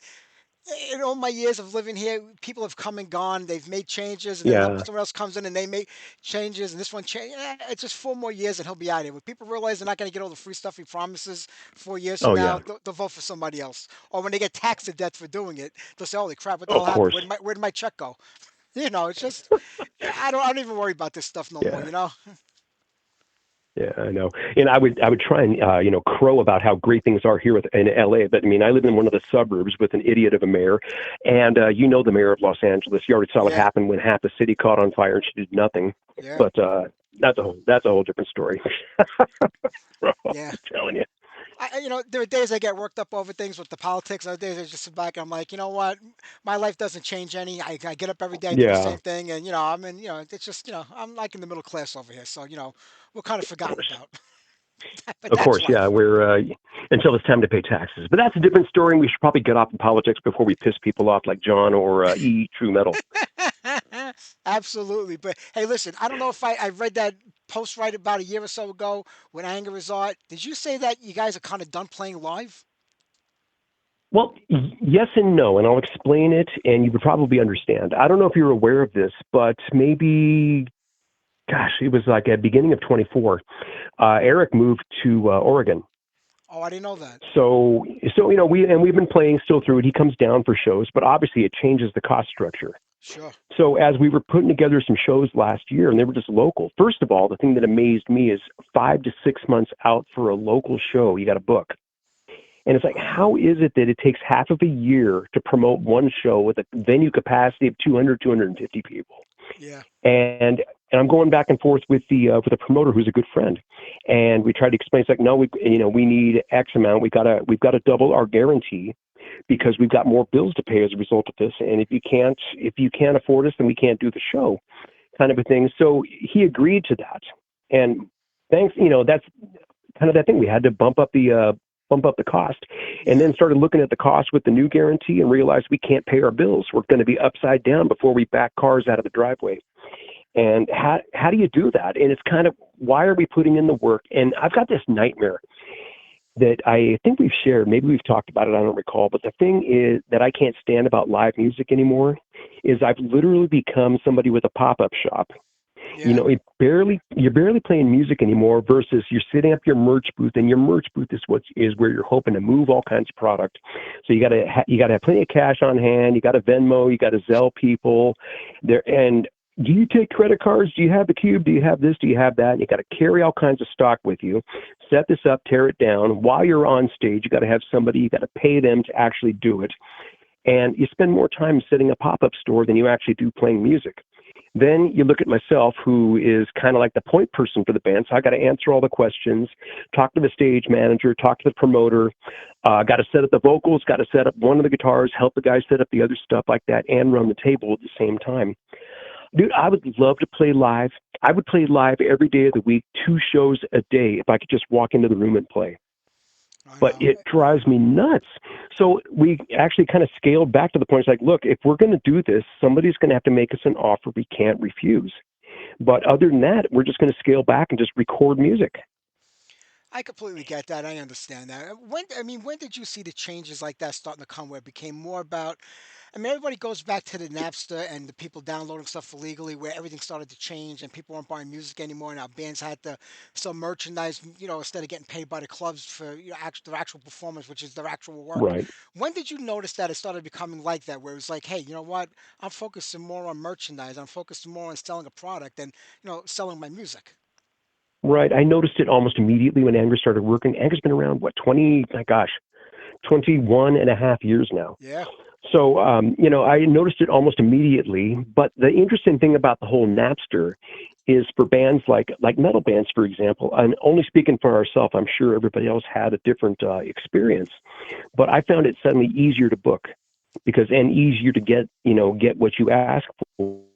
In all my years of living here, people have come and gone. They've made changes, and then Yeah. someone else comes in and they make changes, and this one change. It's just 4 more years, and he'll be out of here. When people realize they're not going to get all the free stuff he promises 4 years from Oh now, yeah. they'll vote for somebody else. Or when they get taxed to death for doing it, they'll say, "Holy crap! What the Of hell happened? course. Where did my check go?" It's just I don't even worry about this stuff no more. Yeah. Yeah, I know. And I would try and crow about how great things are here in LA, but I mean, I live in one of the suburbs with an idiot of a mayor, and the mayor of Los Angeles. You already saw what Yeah, happened when half the city caught on fire and she did nothing. yeah, But that's a whole different story. I'm yeah. telling you. There are days I get worked up over things with the politics. Other days I just sit back and I'm like, you know what? My life doesn't change any. I get up every day, I do the Yeah, same thing, and I'm in. It's just, I'm like in the middle class over here, so we're kind of of forgotten course. about. But Of that's course, yeah. life. We're until it's time to pay taxes, but that's a different story. And we should probably get off in politics before we piss people off like John or True Metal. Absolutely. But hey, listen, I don't know if I read that post right about a year or so ago when Anger is Art. Did you say that you guys are kind of done playing live? Well, yes and no, and I'll explain it, and you would probably understand. I don't know if you're aware of this, but maybe, gosh, it was like at beginning of 24. Eric moved to Oregon, Oh, I didn't know that. so we've been playing still through it. He comes down for shows, but obviously it changes the cost structure. Sure. So as we were putting together some shows last year, and they were just local. First of all, the thing that amazed me is 5 to 6 months out for a local show, you got to book. And it's like, Wow. how is it that it takes half of a year to promote one show with a venue capacity of 200, 250 people? Yeah. And I'm going back and forth with the promoter who's a good friend, and we tried to explain. It's like, no, we need X amount. We've got to double our guarantee because we've got more bills to pay as a result of this. And if you can't afford us, then we can't do the show, kind of a thing. So he agreed to that, and thanks, that's kind of that thing. We had to bump up the cost, and Yeah. then started looking at the cost with the new guarantee and realized we can't pay our bills. We're going to be upside down before we back cars out of the driveway. And how do you do that? And it's kind of, why are we putting in the work? And I've got this nightmare that I think we've shared. Maybe we've talked about it. I don't recall. But the thing is that I can't stand about live music anymore is I've literally become somebody with a pop-up shop. Yeah. You're barely playing music anymore versus you're setting up your merch booth, and your merch booth is where you're hoping to move all kinds of product. So you gotta have plenty of cash on hand. You got to Venmo. You got to Zelle people there. And do you take credit cards? Do you have the cube? Do you have this? Do you have that? And you got to carry all kinds of stock with you. Set this up, tear it down. While you're on stage, you got to have somebody. You got to pay them to actually do it. And you spend more time setting a pop-up store than you actually do playing music. Then you look at myself, who is kind of like the point person for the band. So I got to answer all the questions, talk to the stage manager, talk to the promoter, got to set up the vocals, got to set up one of the guitars, help the guys set up the other stuff like that, and run the table at the same time. Dude, I would love to play live. I would play live every day of the week, 2 shows a day, if I could just walk into the room and play. I But know. it drives me nuts. So we actually kind of scaled back to the point. It's like, look, if we're going to do this, somebody's going to have to make us an offer we can't refuse. But other than that, we're just going to scale back and just record music. I completely get that. I understand that. When did you see the changes like that starting to come where it became more about, I mean, everybody goes back to the Napster and the people downloading stuff illegally, where everything started to change and people weren't buying music anymore. Now bands had to sell merchandise, instead of getting paid by the clubs for their actual performance, which is their actual work. Right. When did you notice that it started becoming like that, where it was like, hey, you know what? I'm focusing more on merchandise. I'm focusing more on selling a product than selling my music. Right. I noticed it almost immediately when Anger started working. Anger's been around, what, 20, my gosh, 21 and a half years now. Yeah. So, I noticed it almost immediately. But the interesting thing about the whole Napster is for bands like metal bands, for example, and only speaking for ourselves, I'm sure everybody else had a different experience. But I found it suddenly easier to book and easier to get what you ask for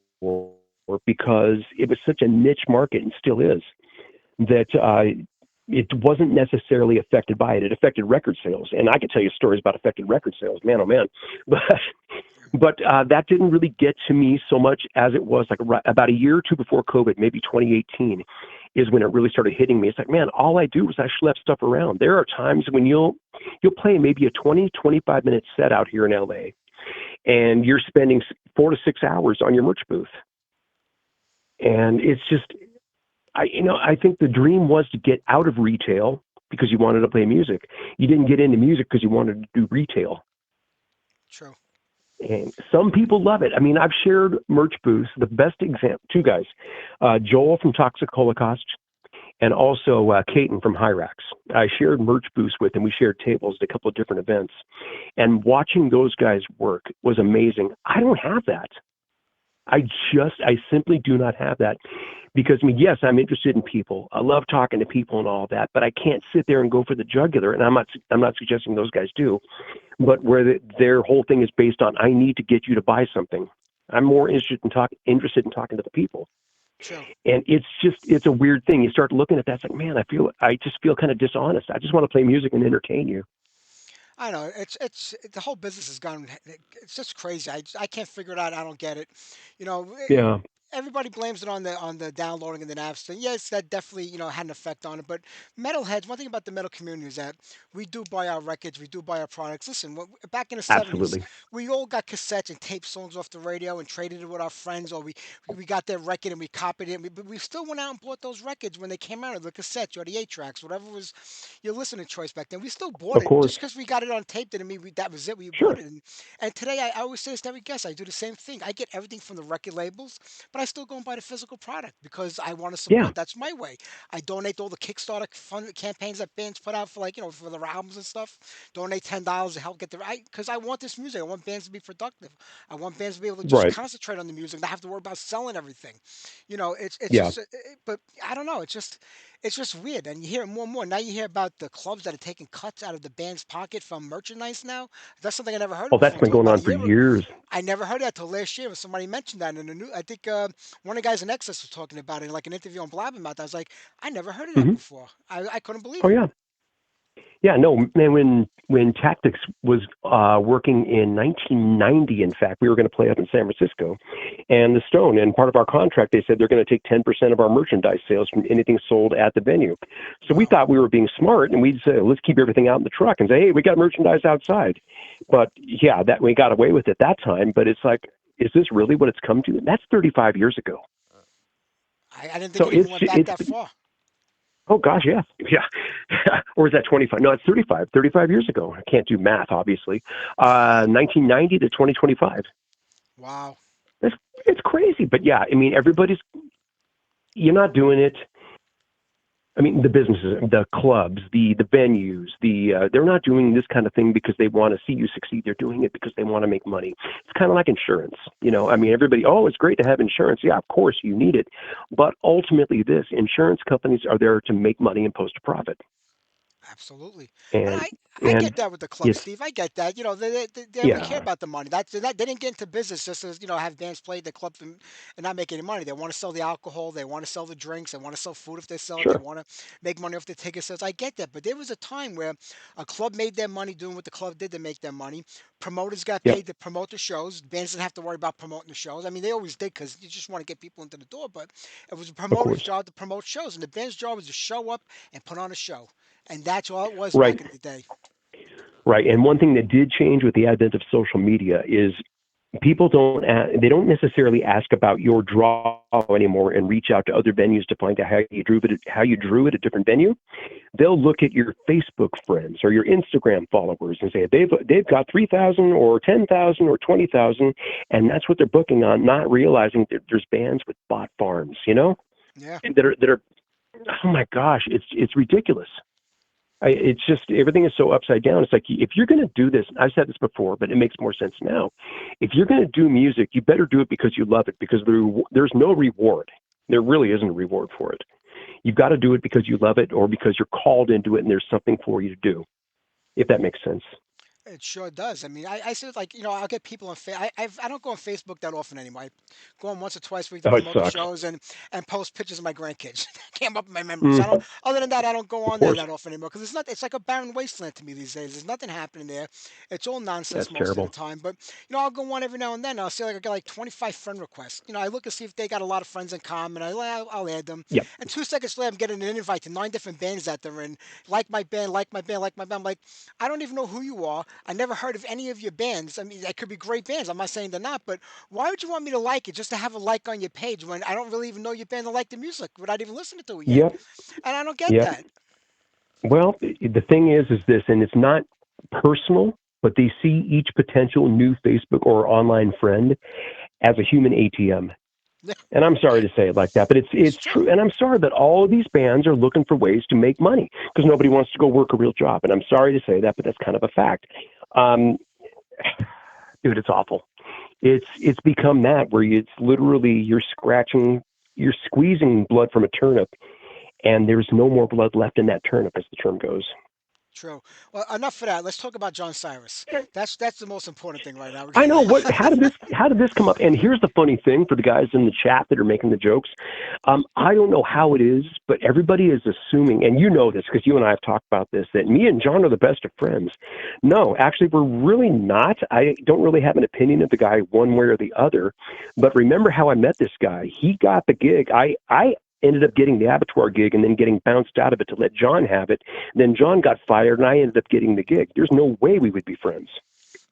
because it was such a niche market and still is that it wasn't necessarily affected by it. It affected record sales, and I could tell you stories about affected record sales, man, oh man. But that didn't really get to me so much as it was like about a year or two before COVID, maybe 2018, is when it really started hitting me. It's like, man, all I do is I schlep stuff around. There are times when you'll play maybe a 25-minute set out here in LA, and you're spending 4 to 6 hours on your merch booth, and it's just I think the dream was to get out of retail because you wanted to play music. You didn't get into music because you wanted to do retail. True. And some people love it. I mean, I've shared merch booths. The best example, two guys, Joel from Toxic Holocaust and also Caton from Hyrax. I shared merch booths with them. We shared tables at a couple of different events. And watching those guys work was amazing. I don't have that. I simply do not have that because, I mean, yes, I'm interested in people. I love talking to people and all that, but I can't sit there and go for the jugular. And I'm not suggesting those guys do, but where their whole thing is based on, I need to get you to buy something. I'm more interested in talking to the people. True. And it's a weird thing. You start looking at that, it's like, man, I just feel kind of dishonest. I just want to play music and entertain you. I know it's the whole business has gone. It's just crazy. I can't figure it out. I don't get it. You know, Yeah, everybody blames it on the downloading and the Napster. Yes, that definitely had an effect on it. But metalheads, one thing about the metal community is that we do buy our records, we do buy our products. Listen, back in the '70s, absolutely. we all got cassettes and tape songs off the radio and traded it with our friends, or we got their record and we copied it. But we still went out and bought those records when they came out, or the cassettes or the 8 tracks, whatever was your listening choice back then. We still bought Of it course. just because we got it on tape didn't mean that was it. We bought Sure. it, and today I always say this to every guest. I do the same thing. I get everything from the record labels, but I still go and buy the physical product because I want to Yeah. support. That's my way. I donate all the Kickstarter fund campaigns that bands put out for for their albums and stuff. Donate $10 to help get the right because I want this music. I want bands to be productive. I want bands to be able to just Right. concentrate on the music, not have to worry about selling everything. It's Yeah. just, but I don't know. It's just weird, and you hear it more and more. Now you hear about the clubs that are taking cuts out of the band's pocket from merchandise. Now that's something I never heard of Oh, that's before been until going about a on for year. years. I never heard that till last year when somebody mentioned that in the new. I think one of the guys in Excess was talking about it in like an interview on Blabbermouth. I was like, I never heard of that Hmm. before. I couldn't believe Oh, it. yeah. Yeah, no, man, when Tactics was working in 1990, in fact, we were going to play up in San Francisco, and the Stone, and part of our contract, they said they're going to take 10% of our merchandise sales from anything sold at the venue. So we Wow. thought we were being smart, and we'd say, let's keep everything out in the truck and say, hey, we got merchandise outside. But yeah, that we got away with it that time. But it's like, is this really what it's come to? And that's 35 years ago. I didn't think So it even went back that far. oh gosh, yeah, yeah. Or is that 25? No, it's 35. 35 years ago. I can't do math, obviously. 1990 to 2025. Wow. It's crazy, but yeah, I mean, you're not doing it. I mean, the businesses, the clubs, the venues, they're not doing this kind of thing because they want to see you succeed. They're doing it because they want to make money. It's kind of like insurance. I mean, everybody, oh, it's great to have insurance. Yeah, of course you need it. But ultimately insurance companies are there to make money and post a profit. Absolutely. And And I and get that with the club, it's Steve. I get that. They only care yeah, about the money. They didn't get into business just to, have bands play at the club and not make any money. They want to sell the alcohol. They want to sell the drinks. They want to sell food if they sell it. They sure, want to make money off the ticket sales. I get that. But there was a time where a club made their money doing what the club did to make their money. Promoters got yep, paid to promote the shows. Bands didn't have to worry about promoting the shows. I mean, they always did because you just want to get people into the door. But it was a of promoter's course, job to promote shows. And the band's job was to show up and put on a show. And that's all it was right, back in the day. right. And one thing that did change with the advent of social media is people they don't necessarily ask about your draw anymore and reach out to other venues to find out how you drew at a different venue. They'll look at your Facebook friends or your Instagram followers and say they've got 3,000 or 10,000 or 20,000, and that's what they're booking on, not realizing that there's bands with bot farms, Yeah. that are oh my gosh, it's ridiculous. It's just everything is so upside down. It's like if you're going to do this, I've said this before, but it makes more sense now. If you're going to do music, you better do it because you love it, because there's no reward. There really isn't a reward for it. You've got to do it because you love it or because you're called into it and there's something for you to do, if that makes sense. It sure does. I mean, I see like I'll get people on. I don't go on Facebook that often anymore. I go on once or twice a week to Oh, it promote the sucks. shows and post pictures of my grandkids. Came up in my memories. I don't. Mm, Other than that, I don't go of on there course. that often anymore because it's not. It's like a barren wasteland to me these days. There's nothing happening there. It's all nonsense That's most of the terrible. time. But I'll go on every now and then. I'll see like I got like 25 friend requests. I look and see if they got a lot of friends in common. I'll add them. Yep. And 2 seconds later, I'm getting an invite to 9 different bands that they're in. Like my band, like my band, like my band. I'm like, I don't even know who you are. I never heard of any of your bands. I mean, they could be great bands. I'm not saying they're not, but why would you want me to like it just to have a like on your page when I don't really even know your band or like the music without even listening to it yet? Yep. And I don't get Yep. that. Well, the thing is this, and it's not personal, but they see each potential new Facebook or online friend as a human ATM. Yeah, And I'm sorry to say it like that, but it's it's true. true. And I'm sorry that all of these bands are looking for ways to make money because nobody wants to go work a real job. And I'm sorry to say that, but that's kind of a fact. Um, Dude, it's awful. It's become that where it's literally you're squeezing blood from a turnip, and there's no more blood left in that turnip, as the term goes. True. Well, enough for that. Let's talk about John Cyrus. That's the most important thing right now. I know what. How did this come up? And here's the funny thing for the guys in the chat that are making the jokes. I don't know how it is, but everybody is assuming, and you know this because you and I have talked about this, that me and John are the best of friends. No, actually, we're really not. I don't really have an opinion of the guy one way or the other. But remember how I met this guy? He got the gig. I ended up getting the abattoir gig and then getting bounced out of it to let John have it. Then John got fired and I ended up getting the gig. There's no way we would be friends.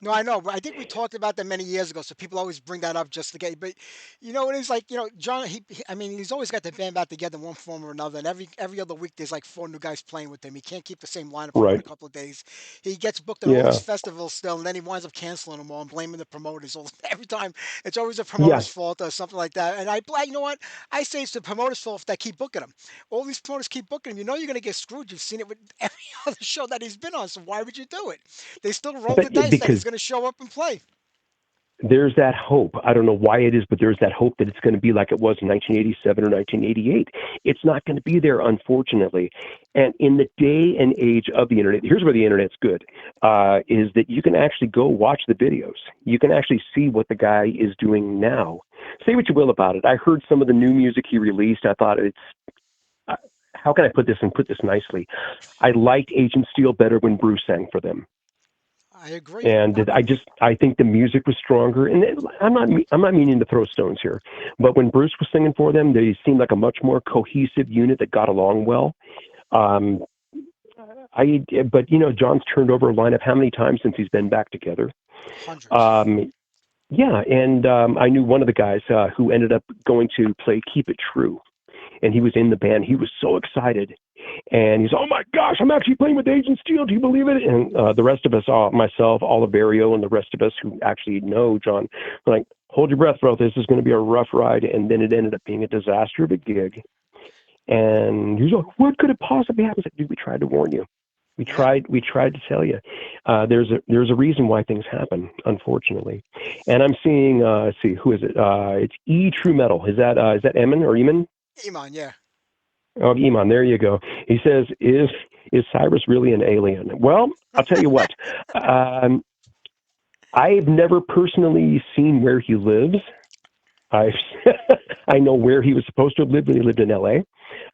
No, I know. But I think we talked about that many years ago, so people always bring that up just to get. But it is like John. I mean, he's always got the band back together in one form or another. And every other week, there's like four new guys playing with him. He can't keep the same lineup for more than Right. a couple of days. He gets booked at all these Yeah. festivals still, and then he winds up canceling them all and blaming the promoters. Every time, it's always a Yeah. promoter's fault or something like that. And you know what? I say it's the promoter's fault if they keep booking him. All these promoters keep booking him. You know you're going to get screwed. You've seen it with every other show that he's been on. So why would you do it? They still roll the dice that Because he's going to show up and play. there's that hope. I don't know why it is, but there's that hope that it's going to be like it was in 1987 or 1988. It's not going to be there, unfortunately. And in the day and age of the internet, here's where the internet's good, is that you can actually go watch the videos. You can actually see what the guy is doing now. Say what you will about it. I heard some of the new music he released. I thought uh, how can I put this nicely? I liked Agent Steel better when Bruce sang for them. I agree. And I think the music was stronger. And I'm not meaning to throw stones here, but when Bruce was singing for them, they seemed like a much more cohesive unit that got along well. Um, but John's turned over a lineup how many times since he's been back together? Hundreds. Um, yeah, and I knew one of the guys who ended up going to play Keep It True, and he was in the band. He was so excited. And he's, oh my gosh, I'm actually playing with Agent Steel. Do you believe it? And the rest of us, myself, Oliverio, and the rest of us who actually know John, were like, hold your breath, bro. This is going to be a rough ride. And then it ended up being a disaster of a gig. And he's like, what could it possibly happen? I said, dude, we tried to warn you. We Yeah. tried to tell you. There's a reason why things happen, unfortunately. And I'm seeing, let's see, who is it? It's E True Metal. Is that Eamon or Eamon? Iman, yeah. Oh, Iman, there you go. He says, Is Cyrus really an alien? Well, I'll tell you what. Um, I've never personally seen where he lives. I I know where he was supposed to have lived when he lived in L.A.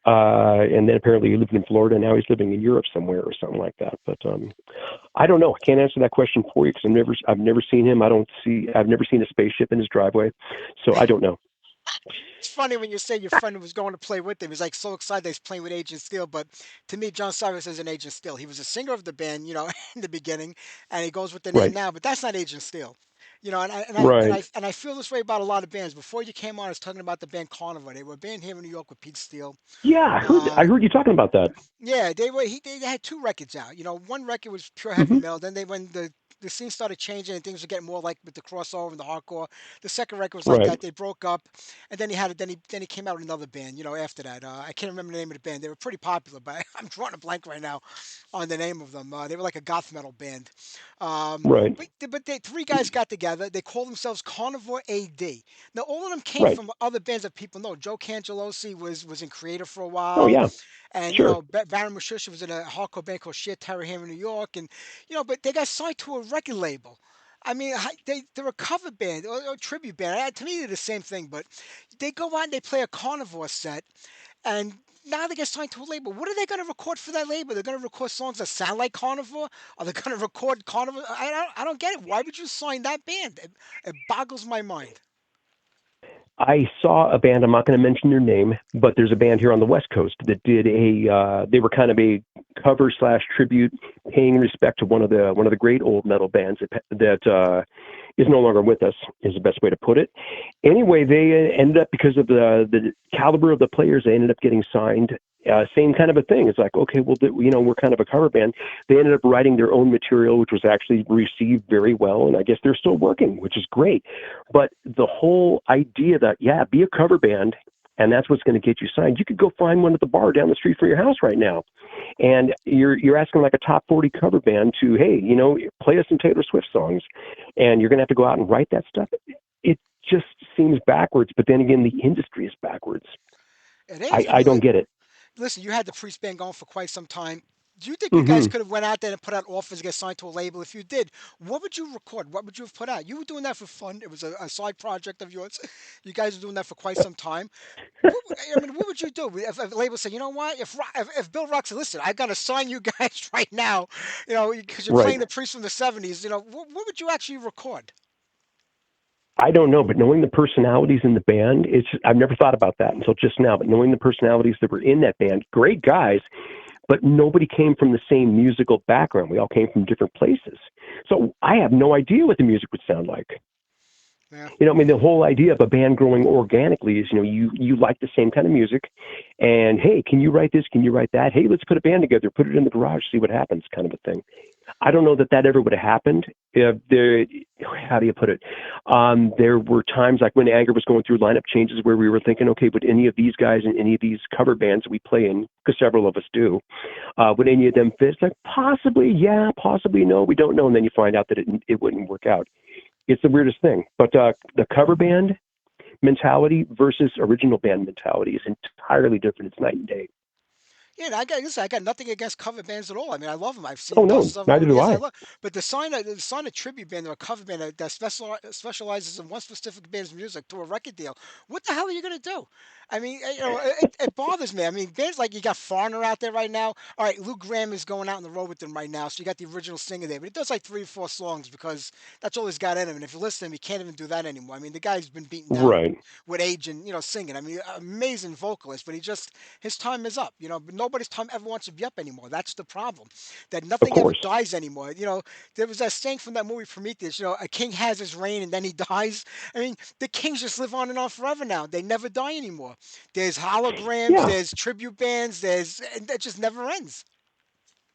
And then apparently he lived in Florida. Now he's living in Europe somewhere or something like that. But I don't know. I can't answer that question for you because I've never seen him. I've never seen a spaceship in his driveway, so I don't know. It's funny when you say your friend was going to play with him. He's like so excited that he's playing with Agent Steel. But to me, John Cyrus is an Agent Steel. He was a singer of the band, in the beginning, and he goes with the name Right, now. But that's not Agent Steel. right. And I feel this way about a lot of bands. Before you came on, I was talking about the band Carnival. They were a band here in New York with Pete Steele. Yeah, I Um, heard you talking about that. yeah, they had two records out. One record was pure heavy Hmm. metal. Then when the scene started changing and things were getting more like with the crossover and the hardcore. The second record was like Right. that. They broke up, and then he came out with another band. After that, I can't remember the name of the band. They were pretty popular, but I'm drawing a blank right now on the name of them. They were like a goth metal band. Um, Right. but they three guys got together. They called themselves Carnivore AD. Now all of them came Right. from other bands that people know. Joe Cangelosi was in Creator for a Oh while. yeah. And Sure. Baron Mushushi was in a hardcore band called Sheer Terror here in New York, and but they got signed to a record label. I mean, they're a cover band or a tribute band. To me, they're the same thing, but they go out and they play a carnivore set, and now they get signed to a label. What are they going to record for that label? They're going to record songs that sound like carnivore? Are they going to record carnivore? I don't get it. Why would you sign that band? It boggles my mind. I saw a band. I'm not going to mention their name, but there's a band here on the West Coast that did a. They were kind of a cover slash tribute, paying respect to one of the great old metal bands that is no longer with us. Is the best way to put it. Anyway, they ended up because of the caliber of the players. They ended up getting signed. Same kind of a thing. It's like, okay, well, we're kind of a cover band. They ended up writing their own material, which was actually received very well, and I guess they're still working, which is great. But the whole idea that, yeah, be a cover band, and that's what's going to get you signed. You could go find one at the bar down the street from your house right now, and you're asking like a top 40 cover band to, hey, play us some Taylor Swift songs, and you're going to have to go out and write that stuff. It just seems backwards. But then again, the industry is backwards. It I, is. I I mean, don't get it. listen, you had the Priest band going for quite some time. Do you think you guys Hmm. could have went out there and put out offers to get signed to a label? If you did, what would you record? What would you have put out? You were doing that for fun. It was a side project of yours. You guys were doing that for quite some time. What would you do if a label said, you know what, if Bill Rock said, listen, I got to sign you guys right now, because you're Right. playing the Priest from the '70s. What would you actually record? I don't know, but knowing the personalities in the band, I've never thought about that until just now. But knowing the personalities that were in that band, great guys, but nobody came from the same musical background. We all came from different places. So I have no idea what the music would sound like. Yeah. I mean, the whole idea of a band growing organically is, you like the same kind of music, and hey, can you write this? Can you write that? Hey, let's put a band together, put it in the garage, see what happens, kind of a thing. I don't know that ever would have happened. If there, how do you put it? There were times like when Anger was going through lineup changes where we were thinking, okay, would any of these guys in any of these cover bands we play in, because several of us do, would any of them fit? It's like possibly, yeah, possibly no, we don't know, and then you find out that it wouldn't work out. It's the weirdest thing. But the cover band mentality versus original band mentality is entirely different. It's night and day. Yeah, listen, I got nothing against cover bands at all. I mean, I love them. I've Oh seen no, dozens of them over neither the do years. I I. love, but the sign a tribute band or a cover band that specializes in one specific band's music to a record deal. What the hell are you gonna do? I mean, it bothers me. I mean, bands like you got Foreigner out there right now. All right, Lou Graham is going out on the road with them right now, so you got the original singer there, but he does like three or four songs because that's all he's got in him. And if you listen to him, he can't even do that anymore. I mean, the guy's been beaten down Right. with age and singing. I mean, amazing vocalist, but his time is up. But nobody's time ever wants to be up anymore. That's the problem. That Of nothing ever course. dies anymore. There was that saying from that movie Prometheus. A king has his reign and then he dies. I mean, the kings just live on and on forever now. They never die anymore. There's holograms. Yeah. There's tribute bands. And that just never ends.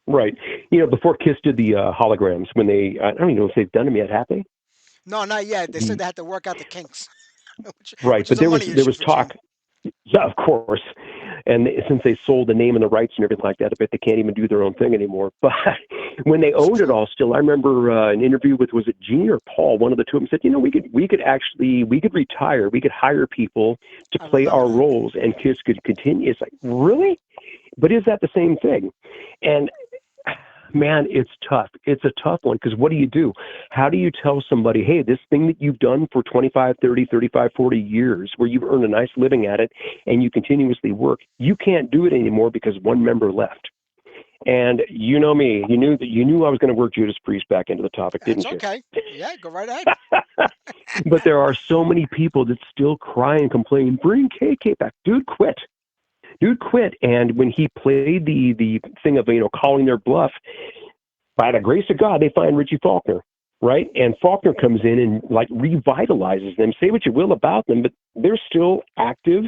Right. Before Kiss did the holograms, when I don't even know if they've done them yet, have they? No, not yet. They said they had to work out the kinks, which, Right. which is But a there was money there issue was for Gene. talk. Yeah, of course. And since they sold the name and the rights and everything like that, I bet they can't even do their own thing anymore. But when they It's owned it true. all, still, I remember an interview with, was it Gene or Paul? One of the two of them said, we could retire, we could hire people to I play remember our that. roles, and Kiss could continue. It's like, really? But is that the same thing? And Man, it's tough. It's a tough one because what do? How do you tell somebody, hey, this thing that you've done for 25, 30, 35, 40 years, where you've earned a nice living at it and you continuously work, you can't do it anymore because one member left. And you know me, you knew I was going to work Judas Priest back into the topic, That's didn't you? okay. Yeah, go right ahead. But there are so many people that still cry and complain, bring KK back. Dude, quit. Dude, quit. And when he played the thing of, calling their bluff, by the grace of God, they find Richie Faulkner, right? And Faulkner comes in and like revitalizes them. Say what you will about them, but they're still active,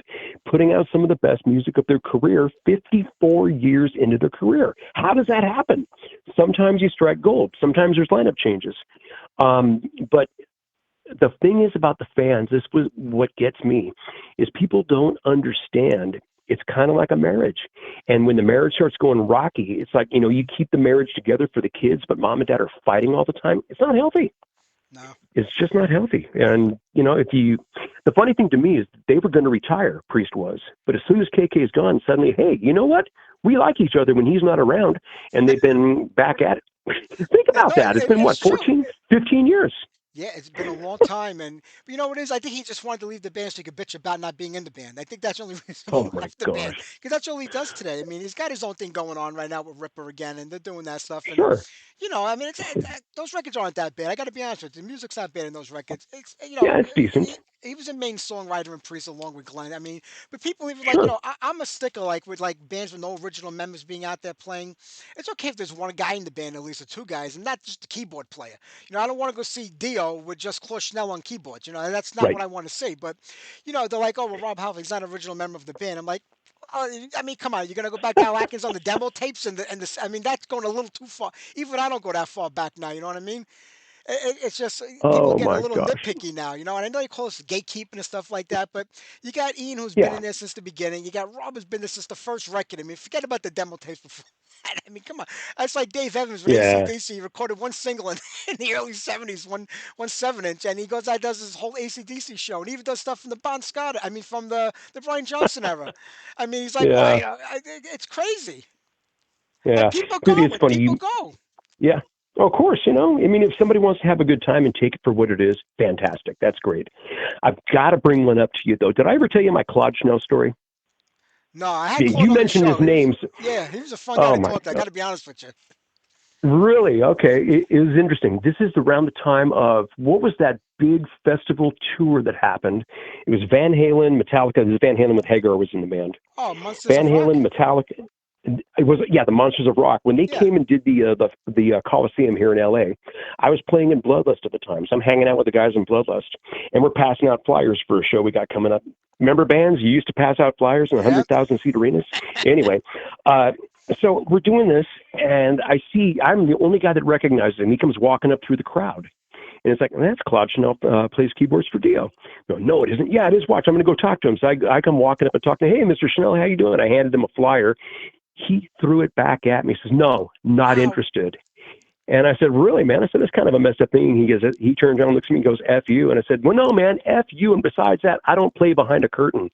putting out some of the best music of their career 54 years into their career. How does that happen? Sometimes you strike gold. Sometimes there's lineup changes. But the thing is about the fans, this was what gets me, is people don't understand. It's kind of like a marriage. And when the marriage starts going rocky, it's like, you keep the marriage together for the kids, but mom and dad are fighting all the time. It's not healthy. No. It's just not healthy. And, the funny thing to me is they were going to retire, Priest was. But as soon as KK is gone, suddenly, hey, you know what? We like each other when he's not around. And they've been back at it. Think about that. It's been, It's true. 14, 15 years? Yeah, it's been a long time, and but you know what it is? I think he just wanted to leave the band so he could bitch about not being in the band. I think that's the only reason he Oh, my left the band gosh. because that's all he does today. I mean, he's got his own thing going on right now with Ripper again, and they're doing that stuff. And Sure. I mean, those records aren't that bad. I got to be honest with you, the music's not bad in those records. Yeah, it's decent. He was a main songwriter in Priest along with Glenn. I mean, but people even like, Sure. I'm a stickler like with like bands with no original members being out there playing. It's okay if there's one guy in the band, at least, or two guys, and not just the keyboard player. I don't want to go see Dio with just Claude Schnell on keyboards. That's not Right. what I want to see. But, they're like, oh, well, Rob Halford's not an original member of the band. I'm like, I mean, come on, you're gonna go back to Al Atkins on the demo tapes and I mean, that's going a little too far. Even I don't go that far back now. You know what I mean? It's just people are Oh, getting a my little gosh. nitpicky now, and I know you call us gatekeeping and stuff like that, but you got Ian who's been Yeah. in there since the beginning. You got Rob who's been there since the first record. I mean, forget about the demo tapes before. I mean, come on. That's like Dave Evans with Yeah. AC/DC. He recorded one single in the early '70s, one 7-inch, and he goes out does his whole AC/DC show, and he even does stuff from the Bon Scott. I mean, from the Brian Johnson era. I mean, he's like, why? Yeah. It's crazy, and Yeah. people Dude, go, it's and funny. people go. Yeah. Of course, I mean, if somebody wants to have a good time and take it for what it is, fantastic. That's great. I've got to bring one up to you, though. Did I ever tell you my Claude Schnell story? No, I had Yeah, Claude you on the mentioned his show. names. He was a fun guy Oh, to my talk to. I God. got to be honest with you. Really? Okay. It was interesting. This is around the time of what was that big festival tour that happened? It was Van Halen, Metallica. This is Van Halen with Hagar was in the band. Oh, Monsters Van of Rock. Halen, Metallica. It was the Monsters of Rock when they Yeah, came and did the Coliseum here in L.A. I was playing in Bloodlust at the time, so I'm hanging out with the guys in Bloodlust, and we're passing out flyers for a show we got coming up. Remember bands you used to pass out flyers in yeah. 100,000 seat arenas? Anyway, so we're doing this, and I'm the only guy that recognizes him. He comes walking up through the crowd. And it's like, that's Claude Schnell plays keyboards for Dio. No, it isn't. Yeah, it is. Watch, I'm going to go talk to him. So I come walking up and talking to, hey, Mr. Schnell, how you doing? I handed him a flyer. He threw it back at me. He says, no, not Wow. interested. And I said, really, man? I said, it's kind of a messed up thing. He turns around and looks at me and goes, F you. And I said, well, no, man, F you. And besides that, I don't play behind a curtain.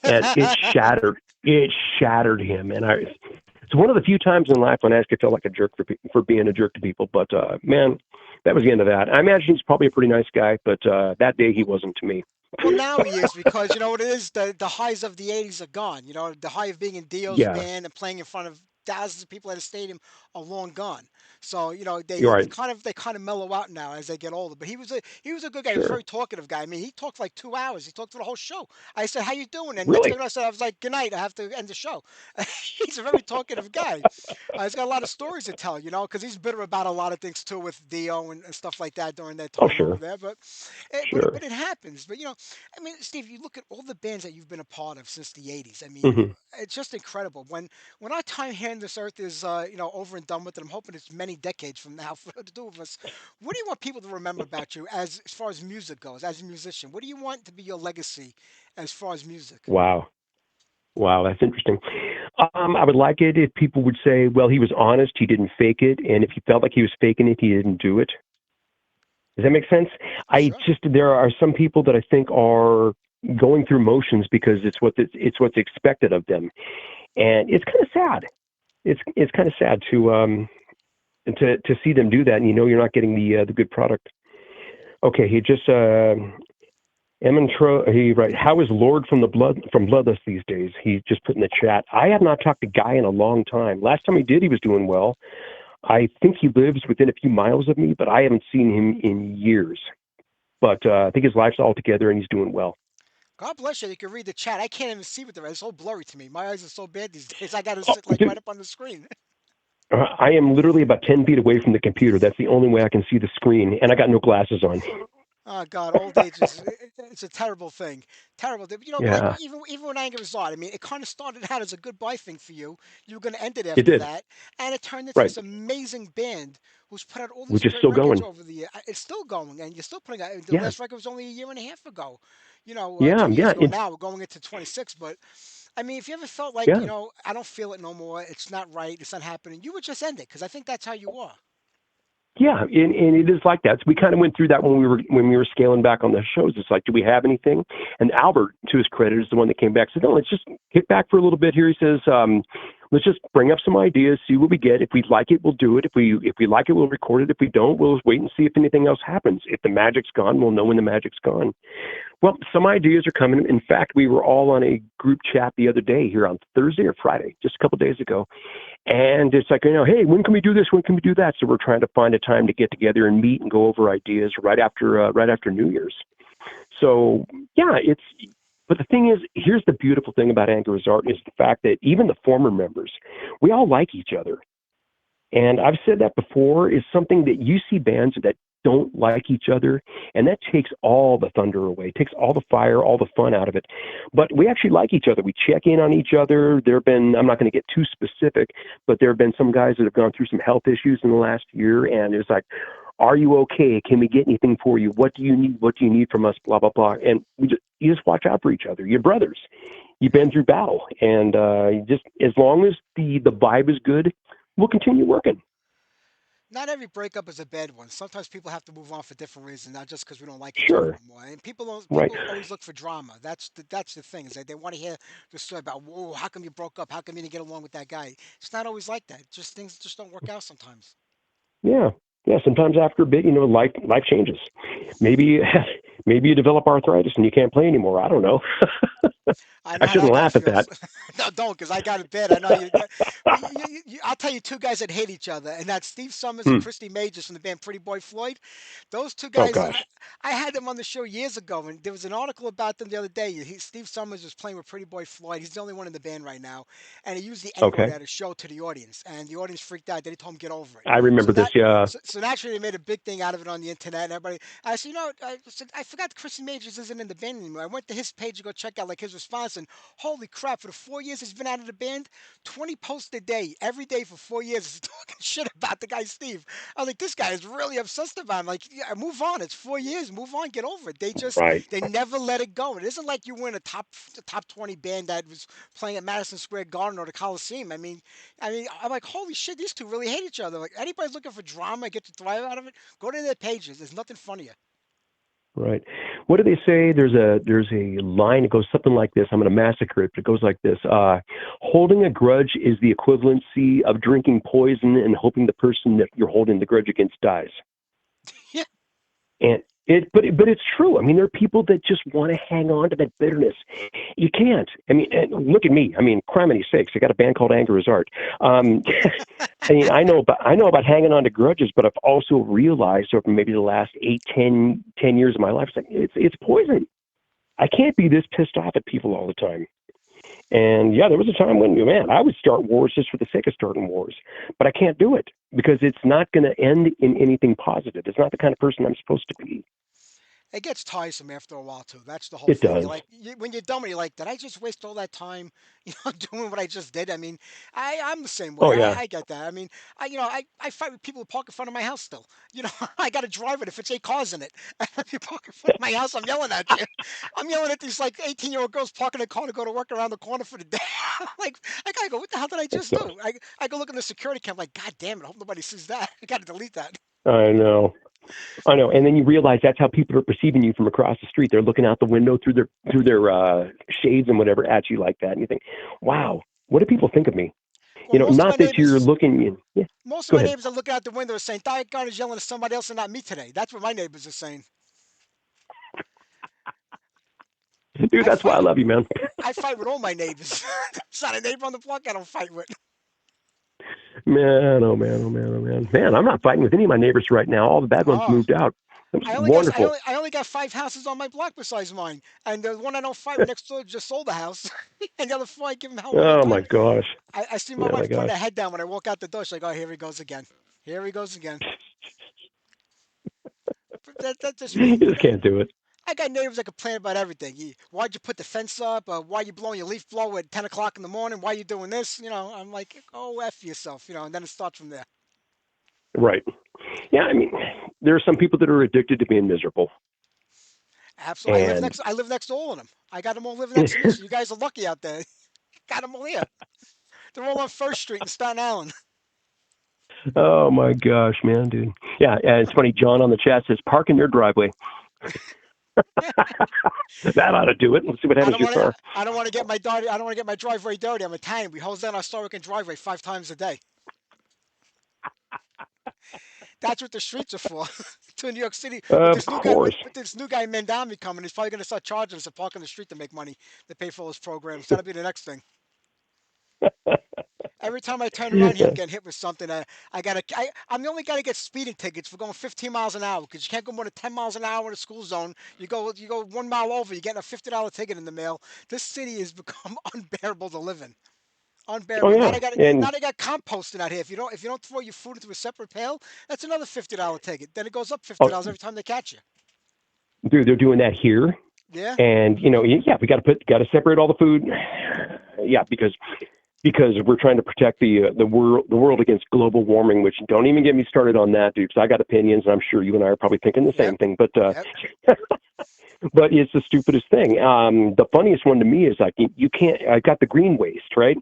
And it shattered him. And it's one of the few times in life when I actually felt like a jerk for being a jerk to people. But, man, that was the end of that. I imagine he's probably a pretty nice guy, but that day he wasn't to me. Well, now he is because you know what it is. The highs of the '80s are gone. The high of being in Dio's Yeah, band and playing in front of thousands of people at a stadium are long gone. So you're right. they kind of mellow out now as they get older. But he was a good guy. He was a Sure. very talkative guy. I mean, he talked for like 2 hours. He talked for the whole show. I said, "How you doing?" And next Really? thing I said, I was like, "Good night. I have to end the show." He's a very talkative guy. He's got a lot of stories to tell. Because he's bitter about a lot of things too with Dio and stuff like that during their Oh, time over sure. there. But Sure. but it happens. But I mean, Steve, you look at all the bands that you've been a part of since the '80s. I mean, Hmm. it's just incredible. When our time here on this earth is, over and done with, and I'm hoping it's many decades from now for the two of us. What do you want people to remember about you as far as music goes, as a musician? What do you want to be your legacy as far as music? Wow. Wow, that's interesting. I would like it if people would say, well, he was honest, he didn't fake it, and if he felt like he was faking it, he didn't do it. Does that make sense? Sure. There are some people that I think are going through motions because it's what's expected of them, and it's kind of sad. It's kind of sad to and to see them do that, and you're not getting the good product. Okay, he just he right. How is Lord from Bloodless these days? He just put in the chat. I have not talked to Guy in a long time. Last time he did, he was doing well. I think he lives within a few miles of me, but I haven't seen him in years. But I think his life's all together and he's doing well. God bless you. You can read the chat. I can't even see with the red. It's so blurry to me. My eyes are so bad these days. I got to sit like Dude, right up on the screen. I am literally about 10 feet away from the computer. That's the only way I can see the screen, and I got no glasses on. Oh God, old age is it's a terrible thing. Terrible. But like Yeah, even when anger was on, I mean, it kind of started out as a goodbye thing for you. You were going to end it it after did. that, and it turned into Right. this amazing band who's put out all these Which is great still records going. over the year. It's still going, and you're still putting out. The Yeah. last record was only a year and a half ago. Yeah. 2 years Yeah. ago now. We're going into 26, but I mean, if you ever felt like, Yeah. I don't feel it no more, it's not right, it's not happening, you would just end it because I think that's how you are. Yeah, and it is like that. So we kind of went through that when we were scaling back on the shows. It's like, do we have anything? And Albert, to his credit, is the one that came back and said, no, let's just kick back for a little bit here. He says, let's just bring up some ideas, see what we get. If we like it, we'll do it. If we like it, we'll record it. If we don't, we'll just wait and see if anything else happens. If the magic's gone, we'll know when the magic's gone. Well, some ideas are coming. In fact, we were all on a group chat the other day here on Thursday or Friday, just a couple of days ago. And it's like, hey, when can we do this? When can we do that? So we're trying to find a time to get together and meet and go over ideas right after New Year's. So yeah, but the thing is, here's the beautiful thing about Anger is Art is the fact that even the former members, we all like each other. And I've said that before, is something that you see bands that don't like each other, and that takes all the thunder away, takes all the fire, all the fun out of it. But we actually like each other. We check in on each other. There have been, I'm not going to get too specific, but there have been some guys that have gone through some health issues in the last year, and it's like, are you okay? Can we get anything for you? What do you need? What do you need from us? Blah, blah, blah. And you just watch out for each other. You're brothers. You've been through battle. And just as long as the vibe is good, we'll continue working. Not every breakup is a bad one. Sometimes people have to move on for different reasons, not just because we don't like each other Sure. anymore. And people don't, Right. people always look for drama. That's the thing is that they want to hear the story about, whoa, how come you broke up? How come you didn't get along with that guy? It's not always like that. Just things just don't work out sometimes. Yeah. Yeah. Sometimes after a bit, life changes. Maybe, maybe you develop arthritis and you can't play anymore. I don't know. I I know how shouldn't that guy laugh at feels. that. No, don't, because I got it bad. I know you. Well, I'll tell you two guys that hate each other, and that's Steve Summers and Hmm. Christy Majors from the band Pretty Boy Floyd. Those two Oh guys, gosh. I had them on the show years ago, and there was an article about them the other day. Steve Summers was playing with Pretty Boy Floyd. He's the only one in the band right now, and he used the N word Okay. at a show to the audience, and the audience freaked out. They told him get over it. I So remember this. that. Yeah. So naturally, they made a big thing out of it on the internet, and everybody. I said, I said, I forgot Christy Majors isn't in the band anymore. I went to his page to go check out like his response, and holy crap! For the 4 years he's been out of the band, 20 posts a day, every day for 4 years, is talking shit about the guy Steve. I was like, this guy is really obsessed about him. Like, yeah, move on. It's 4 years. Move on. Get over it. Right. They never let it go. It isn't like you were in a top 20 band that was playing at Madison Square Garden or the Coliseum. I mean, I'm like, holy shit, these two really hate each other. Like, anybody's looking for drama, get to thrive out of it, go to their pages. There's nothing funnier. Right. What do they say? There's a line that goes something like this. I'm going to massacre it, but it goes like this. Holding a grudge is the equivalency of drinking poison and hoping the person that you're holding the grudge against dies. Yeah. And but it's true. I mean, there are people that just want to hang on to that bitterness. You can't. I mean, and look at me. I mean, criminy sakes, I got a band called Anger is Art. I mean, I know about hanging on to grudges, but I've also realized over maybe the last 10 years of my life, it's poison. I can't be this pissed off at people all the time. And yeah, there was a time when, man, I would start wars just for the sake of starting wars, but I can't do it because it's not going to end in anything positive. It's not the kind of person I'm supposed to be. It gets tiresome after a while too. That's the whole It thing. does. You're like, when you're done, you're like, did I just waste all that time, doing what I just did? I mean, I'm the same way. Oh I, yeah. I get that. I mean, I fight with people who park in front of my house still. I got to drive it if it's 8 cars in it. If you park in front of my house, I'm yelling at you. I'm yelling at these like 18-year-old girls parking a car to go to work around the corner for the day. Like, I gotta go. What the hell did I It's just do? I go look in the security cam. Like, God damn it! I hope nobody sees that. I gotta delete that. I know. I know, and then you realize that's how people are perceiving you from across the street. They're looking out the window through their shades and whatever at you like that, and you think, "Wow, what do people think of me?" Well, not that you're looking. Yeah, most of go my ahead. neighbors are looking out the window saying, "Diet God is yelling at somebody else and not me today." That's what my neighbors are saying. Dude, I that's why I fight. love you, man. I fight with all my neighbors. There's not a neighbor on the block I don't fight with. Man, oh man, oh man, oh man. Man, I'm not fighting with any of my neighbors right now. All the bad ones Oh, moved out. It was I only got wonderful. I only got 5 houses on my block besides mine, and the one I don't fight with next door just sold the house, and the other four I give him hell all the Oh my time. gosh. I see my Oh my wife putting gosh. her head down when I walk out the door. She's like, "Oh, here he goes again. Here he goes again." But that's just You me. just can't do it. I got neighbors that complain about everything. Why'd you put the fence up? Why you blowing your leaf blower at 10 o'clock in the morning? Why you doing this? I'm like, oh, F yourself, and then it starts from there. Right. Yeah, I mean, there are some people that are addicted to being miserable. Absolutely. And I live next to all of them. I got them all living next to me. So you guys are lucky out there. Got them all here. They're all on First Street in Staten Island. oh my gosh, man, dude. Yeah, and it's funny, John on the chat says park in your driveway. That ought to do it. Let's see what happens to your car. I don't want to get my dirty. I don't want to get my driveway dirty. I'm Italian. We hose down our Storican driveway 5 times a day. That's what the streets are for. To New York City, with Of this new guy, course. with this new guy Mandami coming, he's probably going to start charging us to park on the street to make money to pay for all his programs. That'll be the next thing. Every time I turn around here, I'm getting hit with something. I'm the only guy that gets speeding tickets for going 15 miles an hour because you can't go more than 10 miles an hour in a school zone. You go 1 mile over, you're getting a $50 ticket in the mail. This city has become unbearable to live in. Oh Unbearable. yeah. Now And they got composting out here. If you don't throw your food into a separate pail, that's another $50 ticket. Then it goes up oh, $50 every time they catch you. dude, they're doing that here. Yeah. And yeah, we got to separate all the food. Yeah, because we're trying to protect the world against global warming. Which don't even get me started on that, dude. Because I got opinions, and I'm sure you and I are probably thinking the same Yep. thing. But Yep. but it's the stupidest thing. The funniest one to me is like you can't. I got the green waste, right?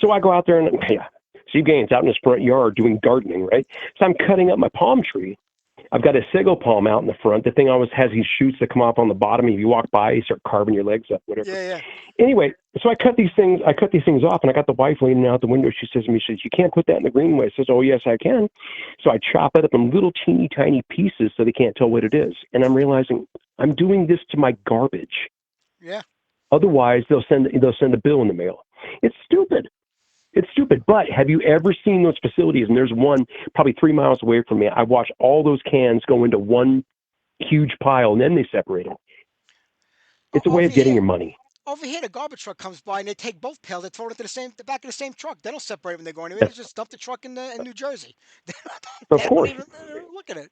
So I go out there and yeah, Steve Gaines out in his front yard doing gardening, right? So I'm cutting up my palm tree. I've got a sago palm out in the front. The thing always has these shoots that come off on the bottom. If you walk by, you start carving your legs up, whatever. Yeah. Anyway, so I cut these things off, and I got the wife leaning out the window. She says to me, "You can't put that in the greenway." I says, "Oh yes, I can." So I chop it up in little teeny tiny pieces so they can't tell what it is. And I'm realizing I'm doing this to my garbage. Yeah. Otherwise, they'll send a bill in the mail. It's stupid. It's stupid. But have you ever seen those facilities? And there's one probably 3 miles away from me. I watch all those cans go into one huge pile, and then they separate them. It's a way Over of getting here, your money. Over here, the garbage truck comes by and they take both pails. They throw it into the back of the same truck. They don't separate when they go anywhere. They just dump the truck in New Jersey. Of They don't course. even look at it.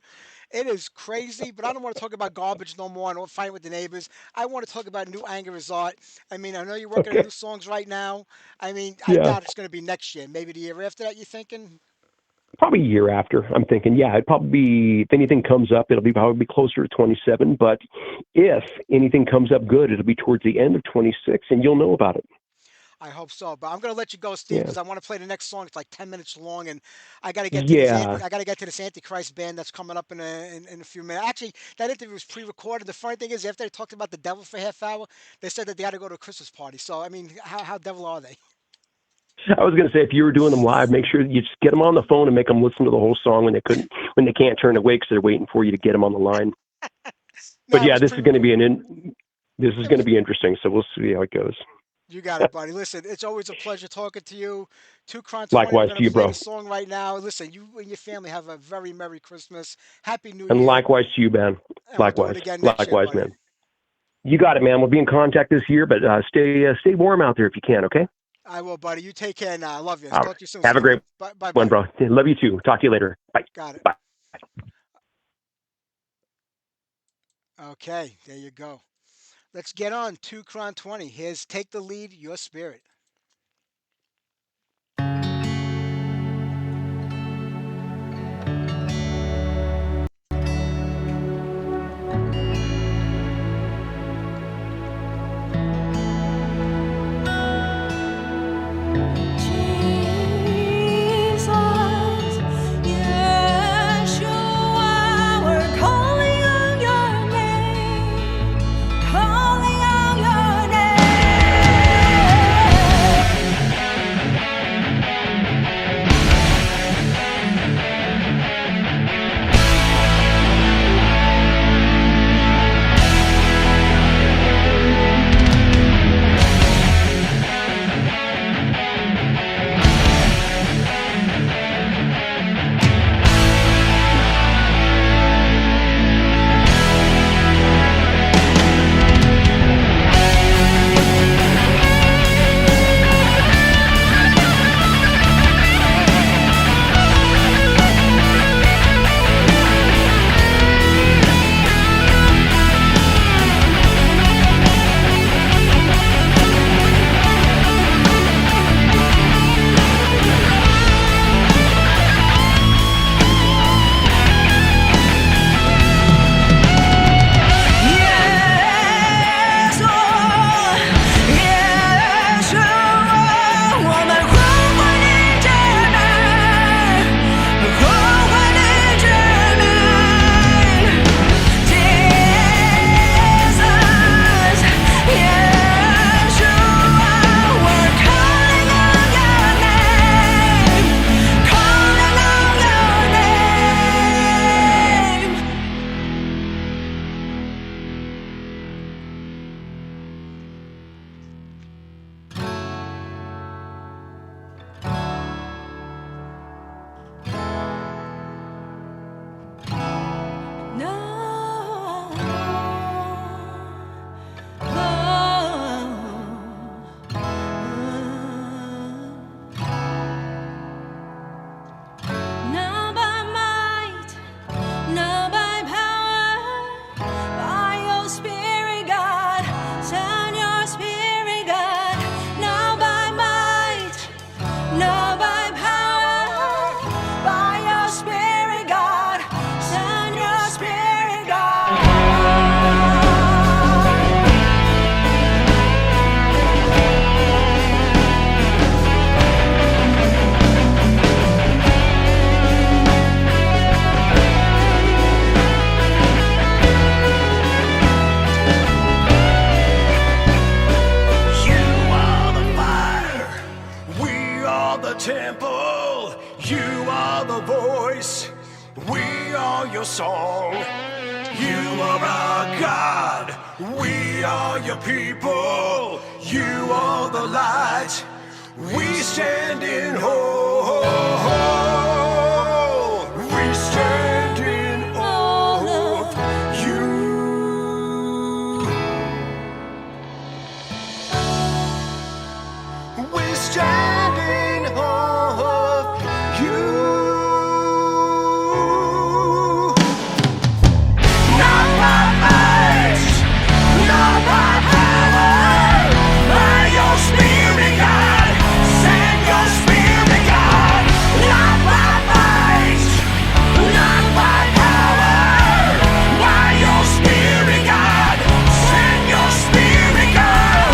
It is crazy. But I don't want to talk about garbage no more. I don't fight with the neighbors. I want to talk about New Anger is Art. I mean, I know you're working on Okay. new songs right now. I mean, I Yeah. doubt it's going to be next year. Maybe the year after that. You thinking? Probably a year after. I'm thinking, yeah, it'd probably be, if anything comes up, it'll be probably closer to 27. But if anything comes up good, it'll be towards the end of 26, and you'll know about it. I hope so, but I'm gonna let you go, Steve, Yeah. because I want to play the next song. It's like 10 minutes long, and I got to get to this. Yeah. I got to get to this Antichrist band that's coming up in a few minutes. Actually, that interview was pre-recorded. The funny thing is, after they talked about the devil for half hour, they said that they had to go to a Christmas party. So, I mean, how devil are they? I was going to say, if you were doing them live, make sure you just get them on the phone and make them listen to the whole song when they can't turn away because they're waiting for you to get them on the line. No, But it yeah, was this is going to pre-recorded. be this is It going to was. be interesting. So we'll see how it goes. You got it, buddy. Listen, it's always a pleasure talking to you. 2Cron 20, we're Likewise gonna to you, play bro, the song right now. Listen, you and your family have a very Merry Christmas, Happy New and Year, likewise to you, man. and we'll do it Likewise, again next year, likewise, buddy. man. You got it, man. We'll be in contact this year, but stay warm out there if you can. Okay. I will, buddy. You take care now. I love you. All right. Talk to you soon, Have a Steve. great Bye, bye, one, bye. bro. Love you too. Talk to you later. Bye. Got it. Bye. Okay, there you go. Let's get on 2Cron 20. Here's Take the Lead, Your Spirit. Jesus, Yeshua, we're calling on your name, calling on your name. are the voice, we are your song. You are our God, we are your people. You are the light, we stand in awe. We stand in awe of you. We stand in awe of you. Not by might, not by power, by your spirit, God. Send your spirit, God. Not by might, not by power, by your spirit, God. Send your spirit, God.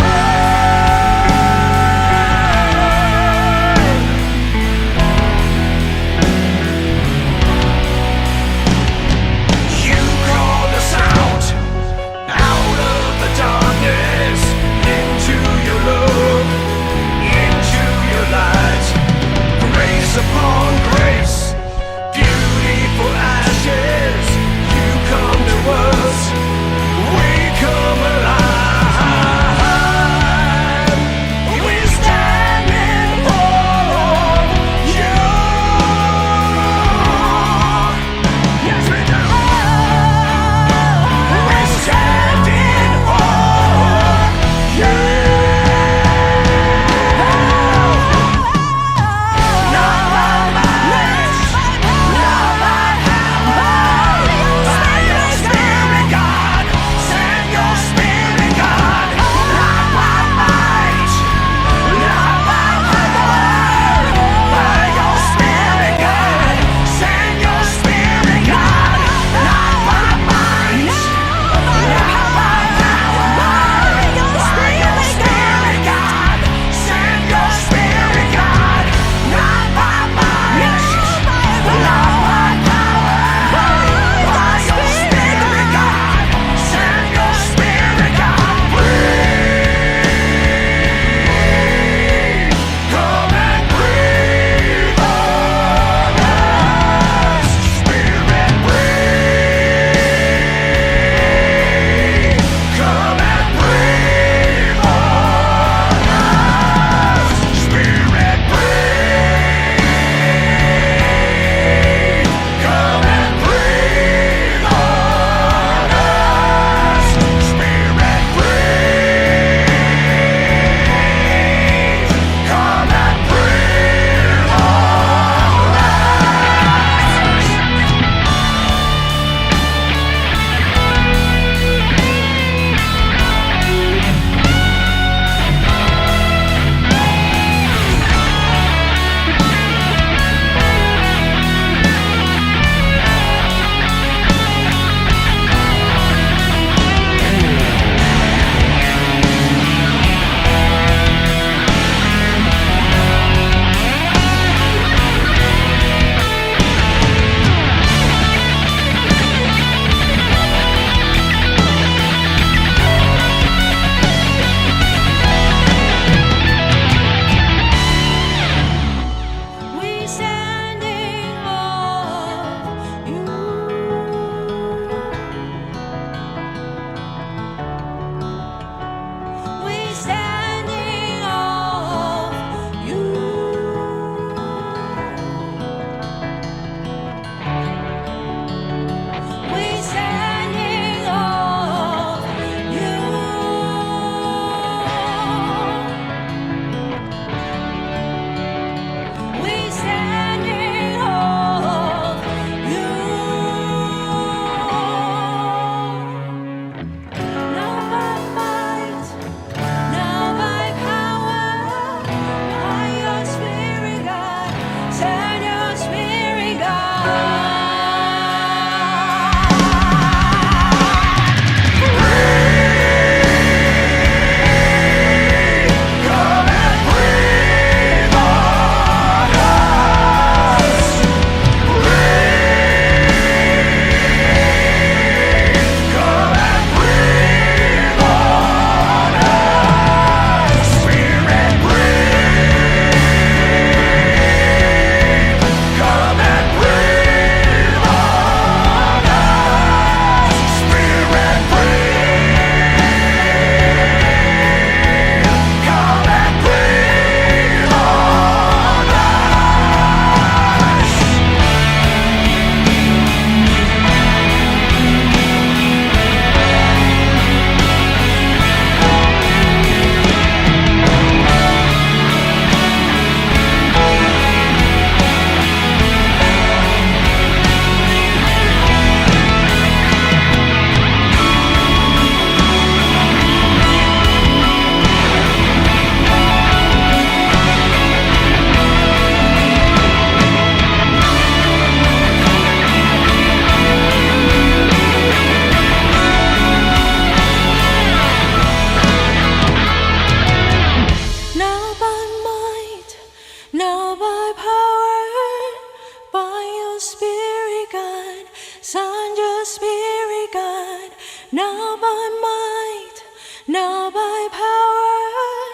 not by might, not by power,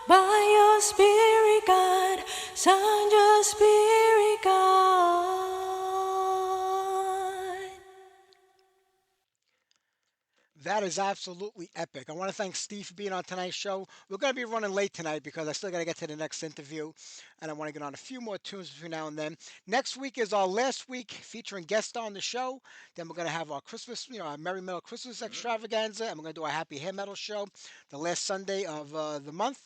by your Spirit, God. Send your Spirit, God. That is absolutely epic. I want to thank Steve for being on tonight's show. We're going to be running late tonight because I still got to get to the next interview, and I want to get on a few more tunes between now and then. Next week is our last week featuring guests on the show. Then we're going to have our Christmas, our Merry Metal Christmas extravaganza, and we're going to do our Happy Hair Metal show the last Sunday of the month.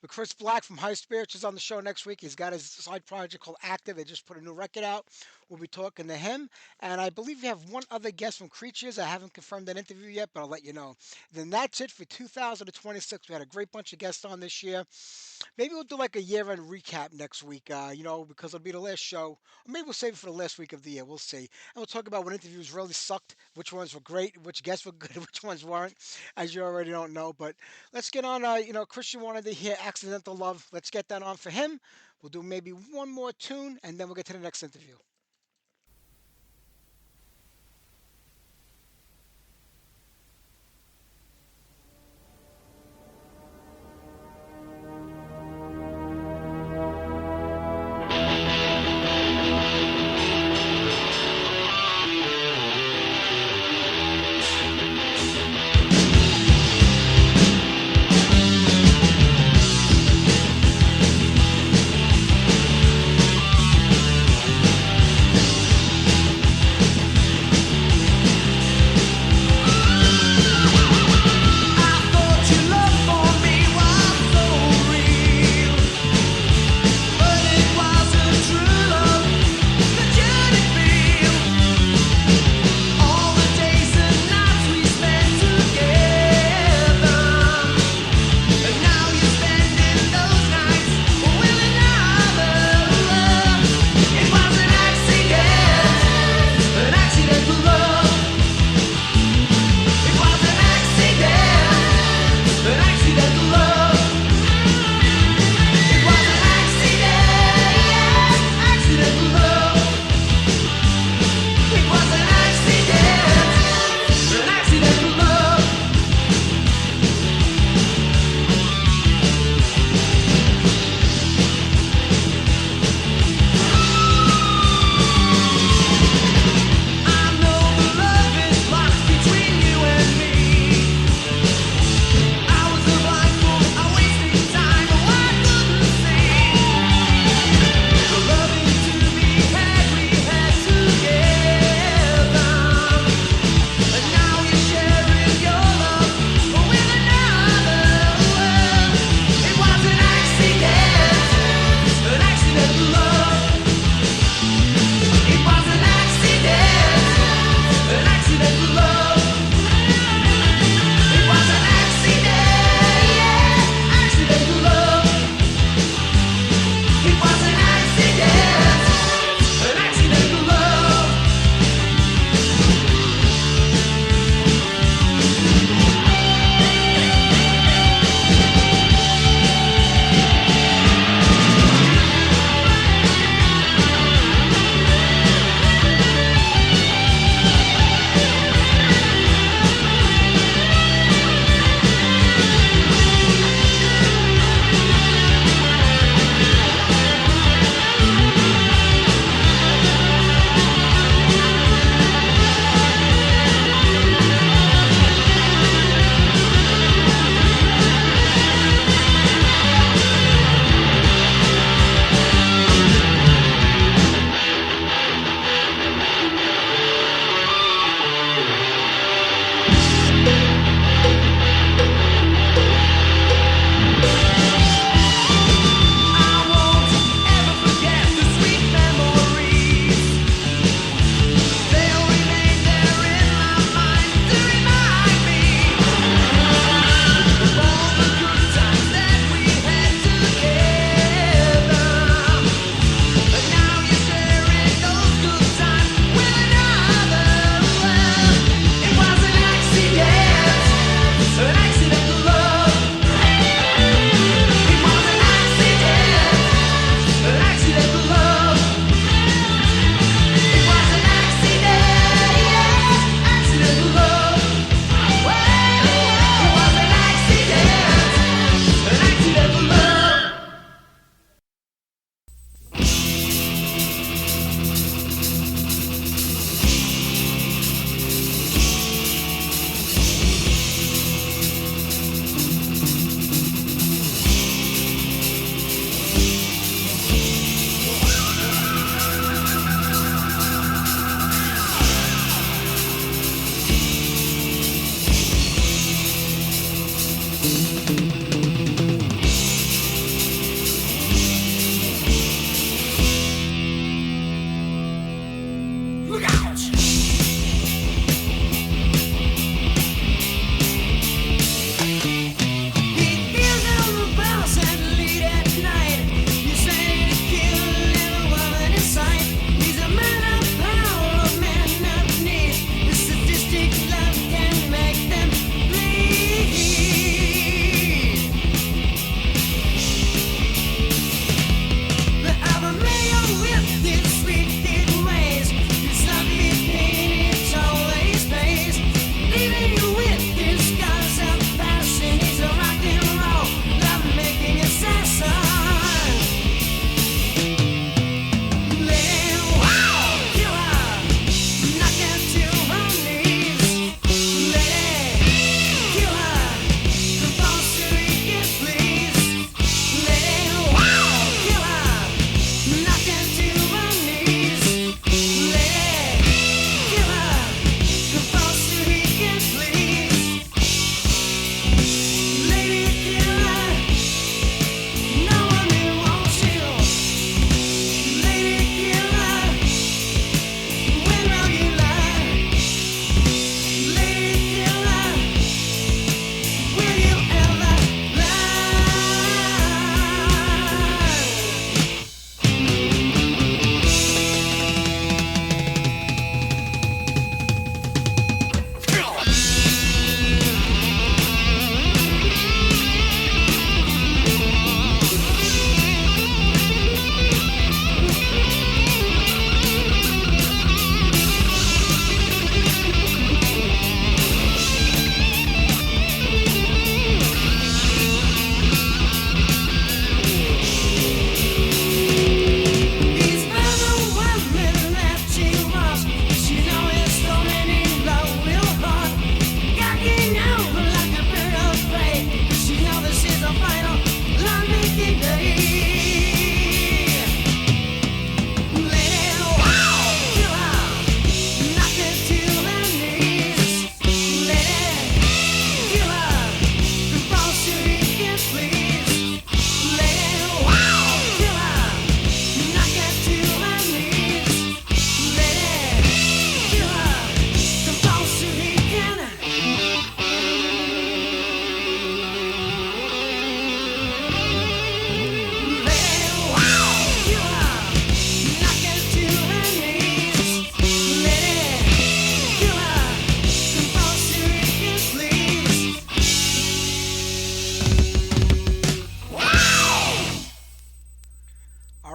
But Chris Black from High Spirits is on the show next week. He's got his side project called Active. They just put a new record out. We'll be talking to him. And I believe we have one other guest from Creatures. I haven't confirmed that interview yet, but I'll let you know. Then that's it for 2026. We had a great bunch of guests on this year. Maybe we'll do like a year-end recap next week, because it'll be the last show. Or maybe we'll save it for the last week of the year. We'll see. And we'll talk about what interviews really sucked, which ones were great, which guests were good, which ones weren't, as you already don't know. But let's get on, Christian wanted to hear Accidental Love. Let's get that on for him. We'll do maybe one more tune, and then we'll get to the next interview.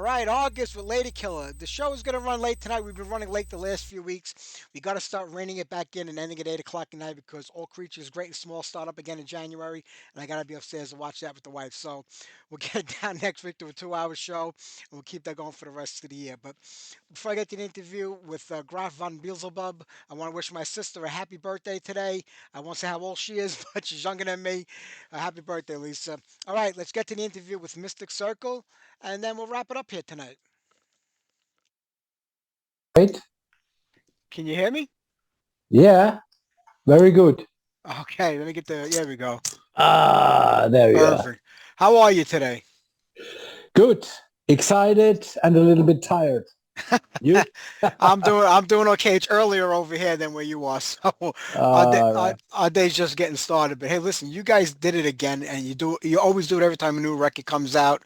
right, August with Lady Killer. The show is going to run late tonight. We've been running late the last few weeks. We got to start reining it back in and ending at 8 o'clock at night because All Creatures Great and Small start up again in January, and I got to be upstairs to watch that with the wife. So we'll get it down next week to a 2 hour show, and we'll keep that going for the rest of the year. But before I get to the interview with Graf von Beelzebub, I want to wish my sister a happy birthday today. I won't say how old she is, but she's younger than me. Happy birthday, Lisa. All right, let's get to the interview with Mystic Circle, and then we'll wrap it up here tonight. Right? Can you hear me? Yeah, very good. Okay, let me get the. There we go. There we are. Perfect. How are you today? Good. Excited and a little bit tired. You? I'm doing okay. It's earlier over here than where you are, so Right. our day's just getting started. But hey, listen, you guys did it again, and you always do it every time a new record comes out.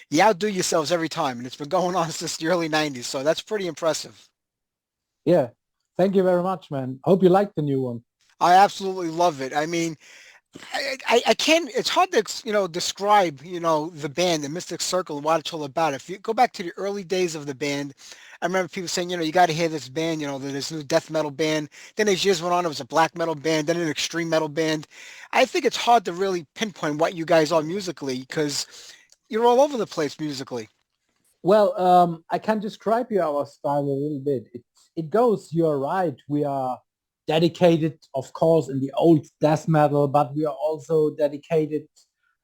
You outdo yourselves every time, and it's been going on since the early '90s, so that's pretty impressive. Yeah. Thank you very much, man. Hope you like the new one. I absolutely love it. I mean, I can't. It's hard to describe the band, the Mystic Circle, and what it's all about. If you go back to the early days of the band, I remember people saying, you got to hear this band, this new death metal band. Then as years went on, it was a black metal band, then an extreme metal band. I think it's hard to really pinpoint what you guys are musically because you're all over the place musically. Well, I can describe you our style a little bit. It goes, you're right. We are dedicated, of course, in the old death metal, but we are also dedicated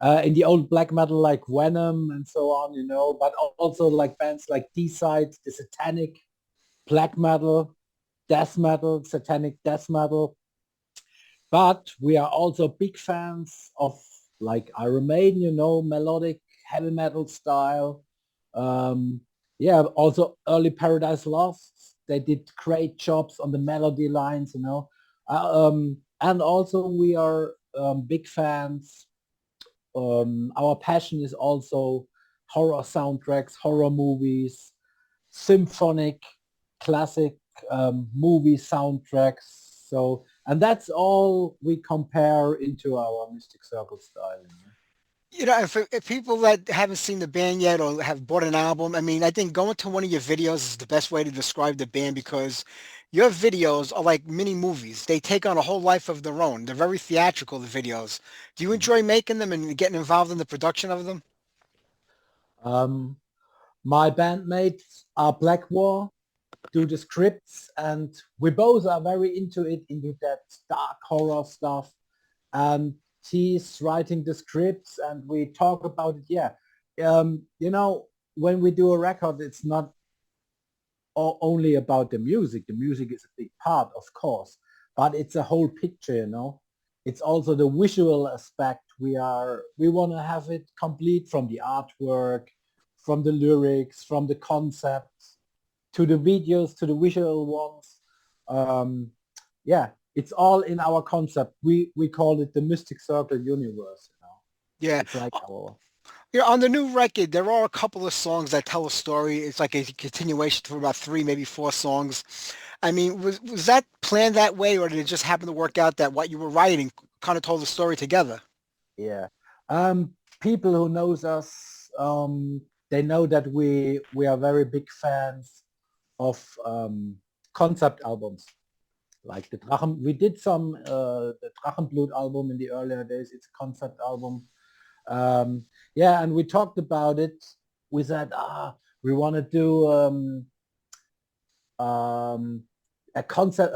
in the old black metal like Venom and so on, but also like bands like D-Side, the satanic black metal, death metal, satanic death metal. But we are also big fans of like Iron Maiden, melodic heavy metal style. Yeah, also early Paradise Lost. They did great jobs on the melody lines, and also we are big fans. Our passion is also horror soundtracks, horror movies, symphonic, classic movie soundtracks. So, and that's all we compare into our Mystic Circle style. If people that haven't seen the band yet or have bought an album, I mean, I think going to one of your videos is the best way to describe the band because your videos are like mini movies. They take on a whole life of their own. They're very theatrical, the videos. Do you enjoy making them and getting involved in the production of them? My bandmates are Black War, do the scripts, and we both are very into that dark horror stuff. And he's writing the scripts and we talk about it. Yeah. When we do a record, it's not only about the music. The music is a big part, of course, but it's a whole picture, It's also the visual aspect. We want to have it complete from the artwork, from the lyrics, from the concepts, to the videos, to the visual ones. Yeah, it's all in our concept. We call it the Mystic Circle universe. Yeah. It's like our... On the new record, there are a couple of songs that tell a story. It's like a continuation for about 3, maybe 4 songs. I mean, was that planned that way, or did it just happen to work out that what you were writing kind of told the story together? Yeah. People who knows us, they know that we are very big fans of concept albums. Like the Drachen, we did some the Drachenblut album in the earlier days. It's a concept album. Yeah, and we talked about it. We said, we want to do a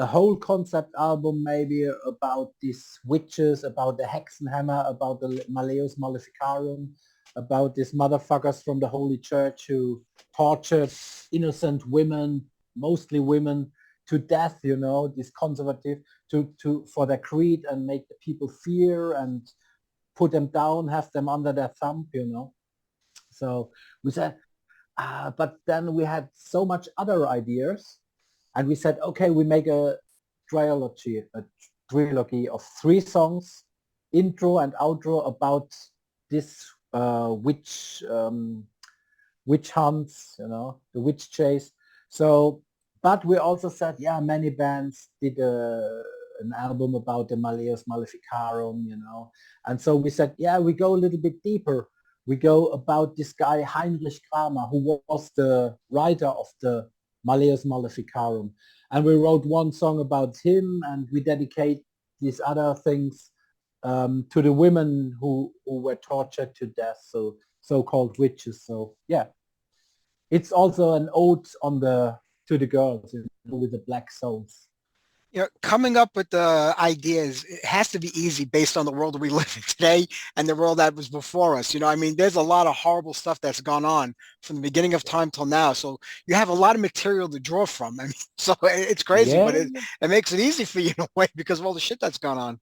whole concept album, maybe about these witches, about the Hexenhammer, about the Malleus Maleficarum, about these motherfuckers from the Holy Church who tortured innocent women, mostly women, to death, this conservative, for their creed and make the people fear and put them down, have them under their thumb, So we said, but then we had so much other ideas, and we said, okay, we make a trilogy of 3 songs, intro and outro, about this witch hunts, the witch chase. So, but we also said, yeah, many bands did an album about the Malleus Maleficarum, and so we said, yeah, we go a little bit deeper. we go about this guy Heinrich Kramer, who was the writer of the Malleus Maleficarum. And we wrote one song about him, and we dedicate these other things to the women who were tortured to death, so so-called witches. So yeah, it's also an ode to the girls, with the black souls. Coming up with the ideas, it has to be easy based on the world we live in today and the world that was before us. I mean, there's a lot of horrible stuff that's gone on from the beginning of time till now. So you have a lot of material to draw from. I mean, so it's crazy, Yeah, but it makes it easy for you in a way because of all the shit that's gone on.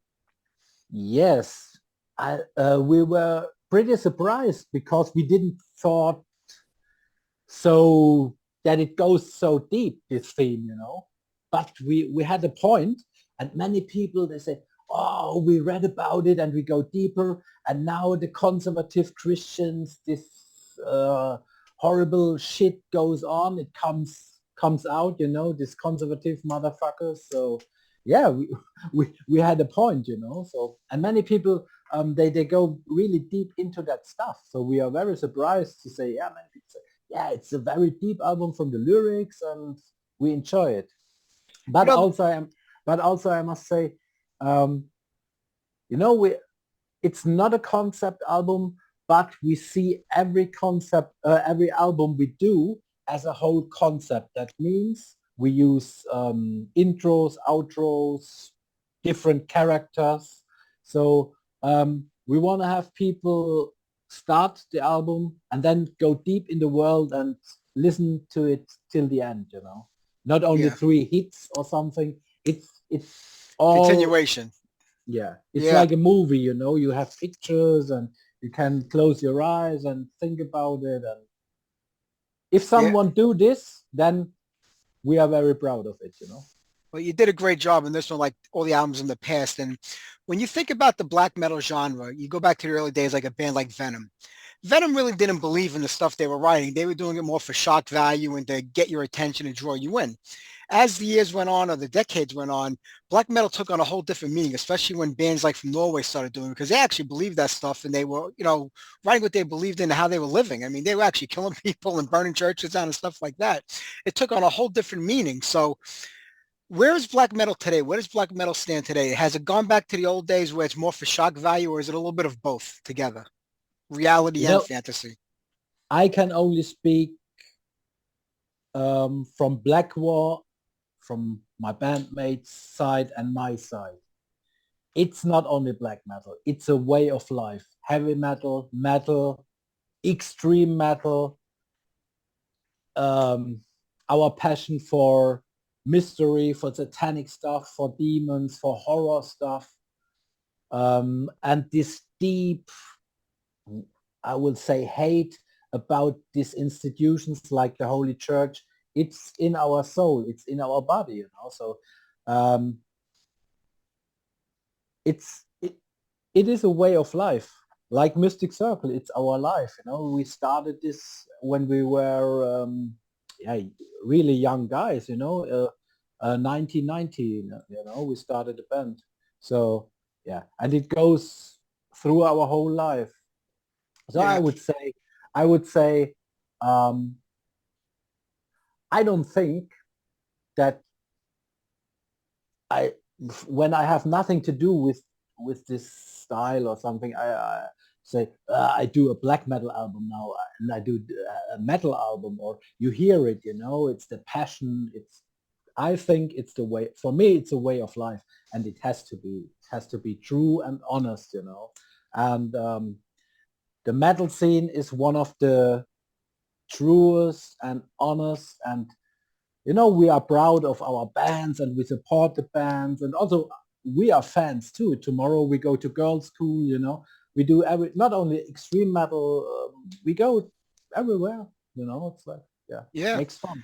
yes. We were pretty surprised because we didn't thought so that it goes so deep, this theme, But we had a point, and many people, they say, oh, we read about it and we go deeper, and now the conservative Christians, this horrible shit goes on. It comes out, this conservative motherfuckers. So yeah, we had a point, So, and many people, they go really deep into that stuff. So we are very surprised to say, yeah, many people say, yeah, it's a very deep album from the lyrics, and we enjoy it. But also I must say, it's not a concept album, but we see every album we do as a whole concept. That means we use intros, outros, different characters. So we want to have people start the album and then go deep in the world and listen to it till the end, Not only 3 hits or something. It's all Continuation. Yeah, it's like a movie, You have pictures and you can close your eyes and think about it. And if someone do this, then we are very proud of it, Well, you did a great job in this one, like all the albums in the past. And when you think about the black metal genre, you go back to the early days, like a band like Venom. Venom really didn't believe in the stuff they were writing. They were doing it more for shock value and to get your attention and draw you in. As the years went on, or the decades went on, black metal took on a whole different meaning, especially when bands like from Norway started doing it, because they actually believed that stuff and they were, writing what they believed in and how they were living. I mean, they were actually killing people and burning churches down and stuff like that. It took on a whole different meaning. So where is black metal today? Where does black metal stand today? Has it gone back to the old days where it's more for shock value, or is it a little bit of both together? Reality and fantasy? I can only speak from Blackwar, from my bandmates' side and my side. It's not only black metal, it's a way of life. Heavy metal, extreme metal, our passion for mystery, for satanic stuff, for demons, for horror stuff, and this deep, I will say, hate about these institutions like the Holy Church. It's in our soul, it's in our body, So it is a way of life, like Mystic Circle. It's our life, We started this when we were really young guys, 1990, we started the band. So yeah, and it goes through our whole life. So I would say, I don't think that when I have nothing to do with this style or something, I say I do a black metal album now, and I do a metal album, or you hear it, it's the passion. I think it's the way, for me, it's a way of life, and it has to be true and honest, And the metal scene is one of the truest and honest, and we are proud of our bands and we support the bands, and also we are fans too. Tomorrow we go to girls' school, we do not only extreme metal, we go everywhere, it's like, makes fun.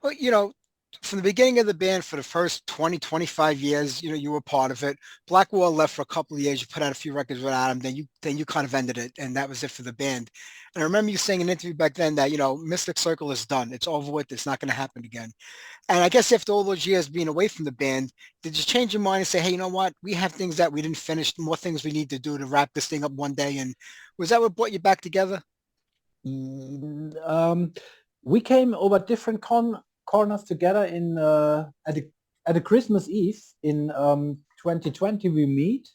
Well, from the beginning of the band for the first 20, 25 years, you were part of it. Blackwall left for a couple of years. You put out a few records without him. Then you kind of ended it, and that was it for the band. And I remember you saying in an interview back then that, Mystic Circle is done. It's over with. It's not going to happen again. And I guess after all those years being away from the band, did you change your mind and say, hey, you know what? We have things that we didn't finish, more things we need to do to wrap this thing up one day. And was that what brought you back together? Mm, we came over different corners together in at a Christmas Eve in 2020. We meet,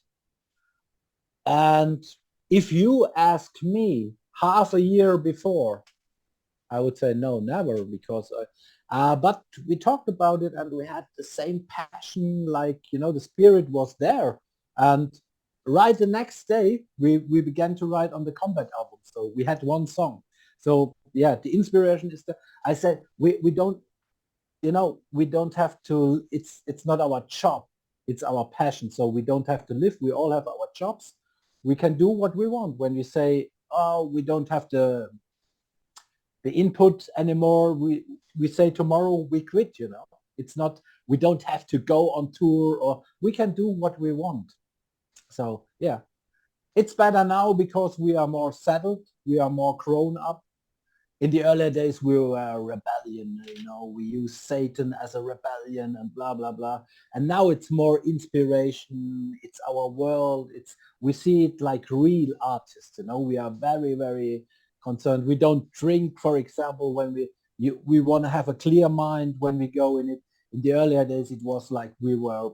and if you ask me half a year before, I would say no, never, because but we talked about it and we had the same passion, like, the spirit was there. And right the next day, we began to write on the Combat album. So we had one song. So yeah, the inspiration is there. I said, we don't, we don't have to, it's not our job, it's our passion. So we don't have to live. We all have our jobs. We can do what we want. When we say, oh, we don't have the input anymore, we say tomorrow we quit. It's not, we don't have to go on tour, or we can do what we want. So yeah, it's better now because we are more settled, we are more grown up. In the earlier days we were rebellion, we use Satan as a rebellion and blah blah blah. And now it's more inspiration, it's our world, we see it like real artists. We are very, very concerned. We don't drink, for example, when we want to have a clear mind when we go in it. In the earlier days it was like we were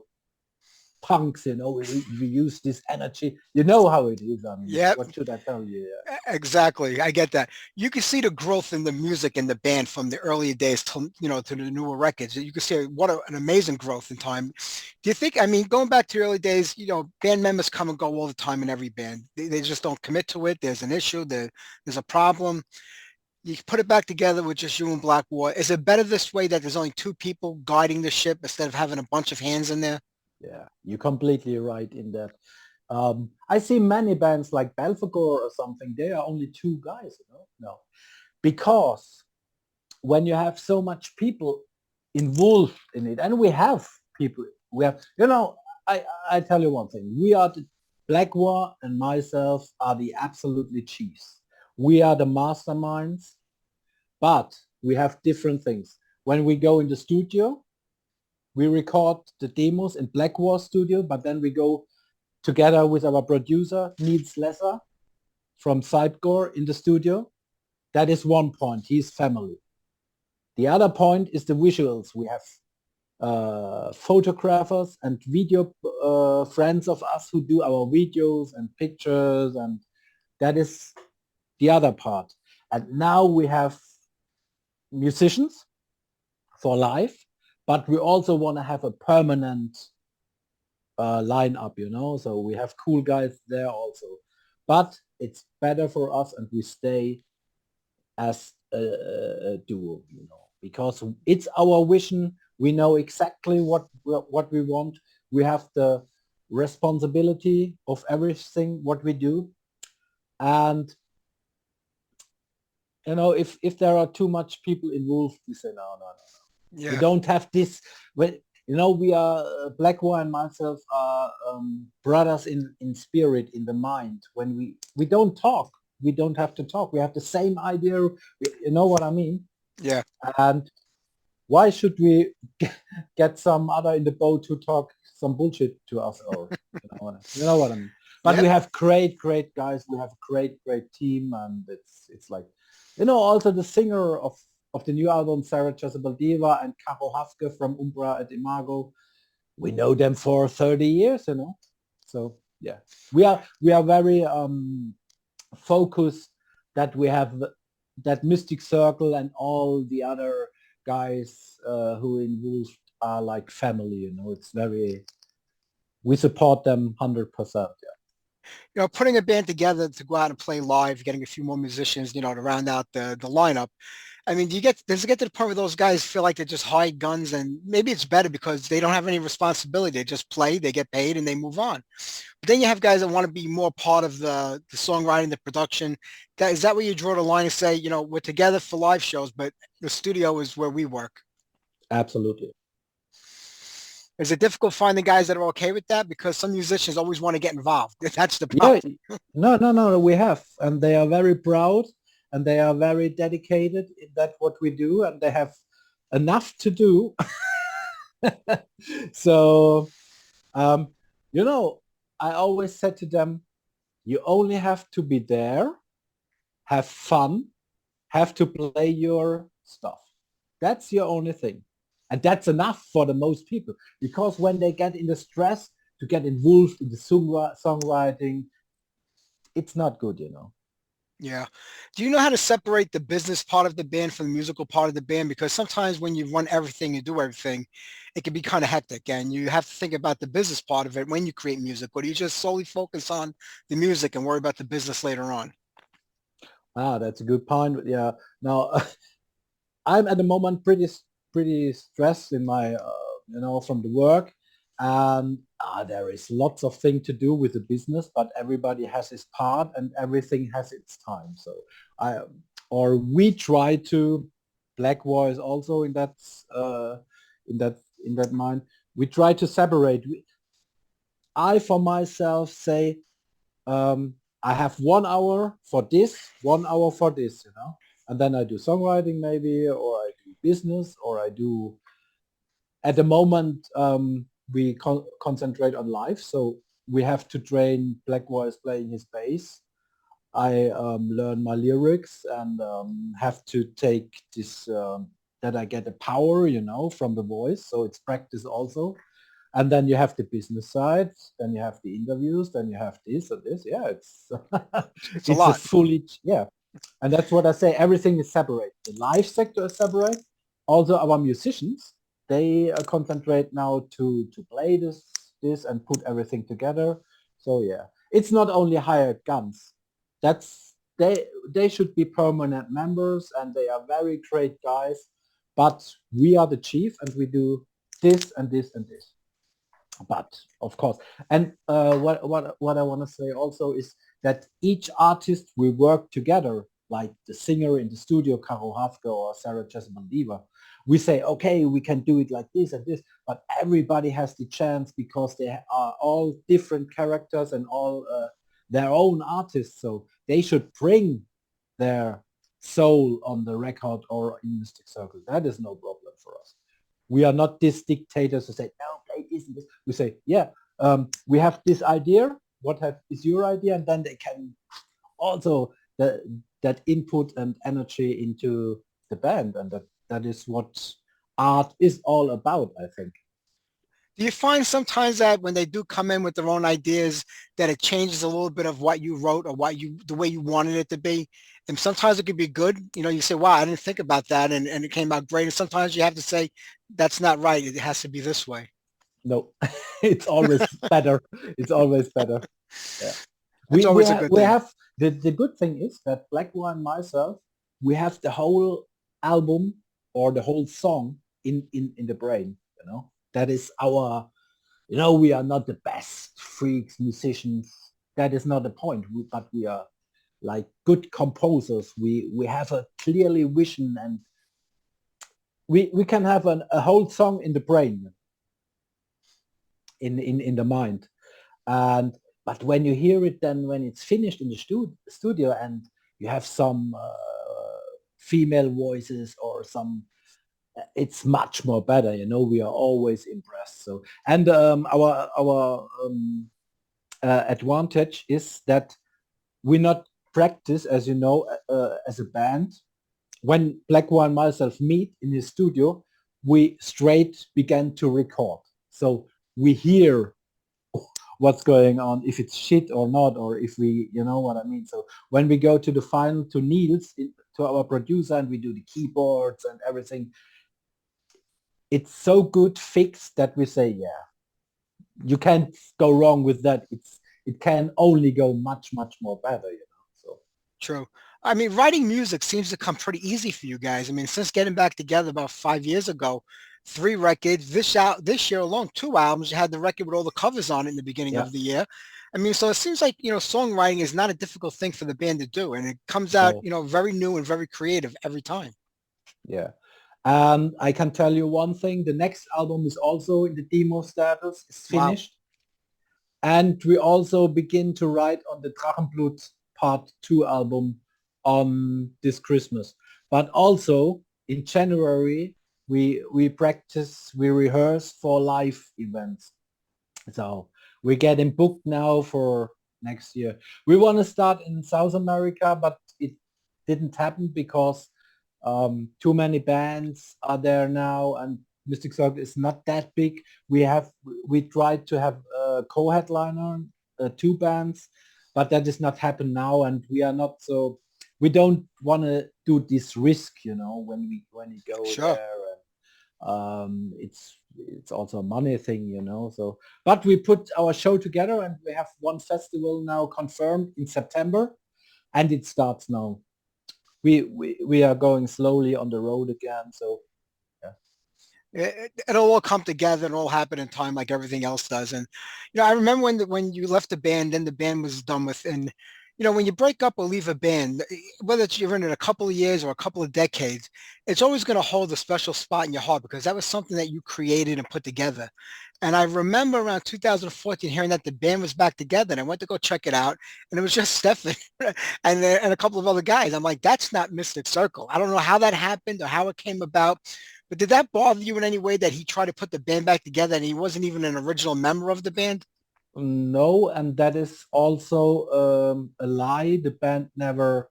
punks, we use this energy. You know how it is. I mean, Yep. what should I tell you? Exactly. I get that. You can see the growth in the music in the band from the earlier days to, to the newer records. You can see an amazing growth in time. Do you think, I mean, going back to the early days, band members come and go all the time in every band. They just don't commit to it. There's an issue. There's a problem. You put it back together with just you and Blackwater. Is it better this way that there's only two people guiding the ship instead of having a bunch of hands in there? Yeah, you're completely right in that. I see many bands like Belfagor or something, they are only two guys, No. Because when you have so much people involved in it, and we have people, I tell you one thing, Blackwar and myself are the absolutely chiefs. We are the masterminds, but we have different things. When we go in the studio, we record the demos in Blackwar studio, but then we go together with our producer, Niels Lesser, from Sidegore in the studio. That is one point. He's family. The other point is the visuals. We have photographers and video friends of us who do our videos and pictures, and that is the other part. And now we have musicians for live, but we also want to have a permanent lineup, so we have cool guys there also. But it's better for us, and we stay as a duo, because it's our vision. We know exactly what we want. We have the responsibility of everything what we do, and if there are too much people involved, we say no. Yeah. We don't have this. We are Blackwar and myself are brothers in spirit, in the mind. When we don't talk, we don't have to talk. We have the same idea. You know what I mean? Yeah. And why should we get some other in the boat to talk some bullshit to us? Or you know what I mean? But Yep. we have great guys. We have a great team, and it's like, also the singer of the new album, Sarah Jezebel Diva, and Caro Haske from Umbra at Imago. We know them for 30 years, So yeah, we are very focused that we have that Mystic Circle and all the other guys who involved are like family. It's very, we support them 100%. Yeah. Putting a band together to go out and play live, getting a few more musicians, to round out the lineup. I mean, does it get to the point where those guys feel like they're just hired guns, and maybe it's better because they don't have any responsibility. They just play, they get paid, and they move on. But then you have guys that want to be more part of the songwriting, the production. Is that where you draw the line and say, we're together for live shows, but the studio is where we work? Absolutely. Is it difficult finding guys that are okay with that? Because some musicians always want to get involved. That's the Yeah. problem. No, no, no, we have, and they are very proud, and they are very dedicated in that what we do, and they have enough to do. So, um, you know, I always said to them, you only have to be there, have fun, have to play your stuff. That's your only thing. And that's enough for the most people. Because when they get in the stress to get involved in the songwriting, it's not good, you know. Yeah. Do you know how to separate the business part of the band from the musical part of the band? Because sometimes when you run everything, you do everything, it can be kind of hectic and you have to think about the business part of it when you create music, or do you just solely focus on the music and worry about the business later on? Ah, that's a good point. Yeah. Now, I'm at the moment pretty stressed in my from the work, and there is lots of thing to do with the business, but everybody has his part and everything has its time. So I or we try to Black Voice also uh, in that in that mind. We try to separate. I for myself say I have 1 hour for this, 1 hour for this, you know, and then I do songwriting maybe, or I do business, or I do. At the moment, we concentrate on live, so we have to train Black Voice playing his bass. I learn my lyrics and have to take this that I get the power, you know, from the voice. So it's practice also. And then you have the business side, then you have the interviews, then you have this and this. Yeah, it's It's a it's a lot. fully yeah. And that's what I say. Everything is separate. The live sector is separate. Also, our musicians they concentrate now to play this and put everything together. So yeah, it's not only hired guns. That's they should be permanent members and they are very great guys. But we are the chief and we do this and this and this. But of course, and what I want to say also is that each artist will work together, like the singer in the studio, Caro Hafke or Sarah Jessica Diva. We say, okay, we can do it like this and this, but everybody has the chance because they are all different characters and all their own artists. So they should bring their soul on the record or in Mystic Circle. That is no problem for us. We are not these dictators who say, no, play this and this. We say, yeah, we have this idea. Is your idea? And then they can also that input and energy into the band. And that is what art is all about, I think. Do you find sometimes that when they do come in with their own ideas, that it changes a little bit of what you wrote or the way you wanted it to be? And sometimes it could be good. You know, you say, wow, I didn't think about that. And it came out great. And sometimes you have to say, that's not right. It has to be this way. No, it's always better. It's always better. Yeah. That's We always a have good thing. the good thing is that Black One and myself, we have the whole album or the whole song in the brain, you know. That is our, you know, we are not the best freaks musicians. That is not the point. But we are like good composers. We have a clearly vision and we can have a whole song in the brain, in the mind. And but when you hear it, then when it's finished in the studio, and you have some female voices or some, it's much more better. You know, we are always impressed. So and our advantage is that we not practice, as you know, as a band. When Black One and myself meet in his studio, we straight began to record. So we hear what's going on, if it's shit or not, or if we, you know what I mean. So when we go to the final, to Niels, to our producer, and we do the keyboards and everything, it's so good fixed that we say, yeah, you can't go wrong with that. It can only go much more better, you know. So True. I mean, writing music seems to come pretty easy for you guys. I mean, since getting back together about 5 years ago, 3 records, this year alone, 2 albums. You had the record with all the covers on it in the beginning yeah, of the year. I mean, so it seems like, songwriting is not a difficult thing for the band to do. And it comes out, no, very new and very creative every time. yeah. And I can tell you one thing, the next album is also in the demo status, it's Wow. finished. And we also begin to write on the Drachenblut Part 2 album on this Christmas. But also in January, we practice, we rehearse for live events. So we're getting booked now for next year. We want to start in South America, but it didn't happen because too many bands are there now, and Mystic Circle is not that big. We tried to have a co-headliner, 2 bands, but that does not happen now, and we are not so. We don't want to do this risk, when we go Sure. there. It's also a money thing, So, but we put our show together, and we have one festival now confirmed in September, and it starts now. We are going slowly on the road again, so It'll all come together and all happen in time like everything else does. And I remember when you left the band and the band was done with, and when you break up or leave a band, whether it's you're in it a couple of years or a couple of decades, it's always going to hold a special spot in your heart because that was something that you created and put together. And I remember around 2014 hearing that the band was back together, and I went to go check it out, and it was just Stefan and a couple of other guys. I'm like, that's not Mystic Circle. I don't know how that happened or how it came about, but did that bother you in any way that he tried to put the band back together and he wasn't even an original member of the band? no, and that is also a lie. The band never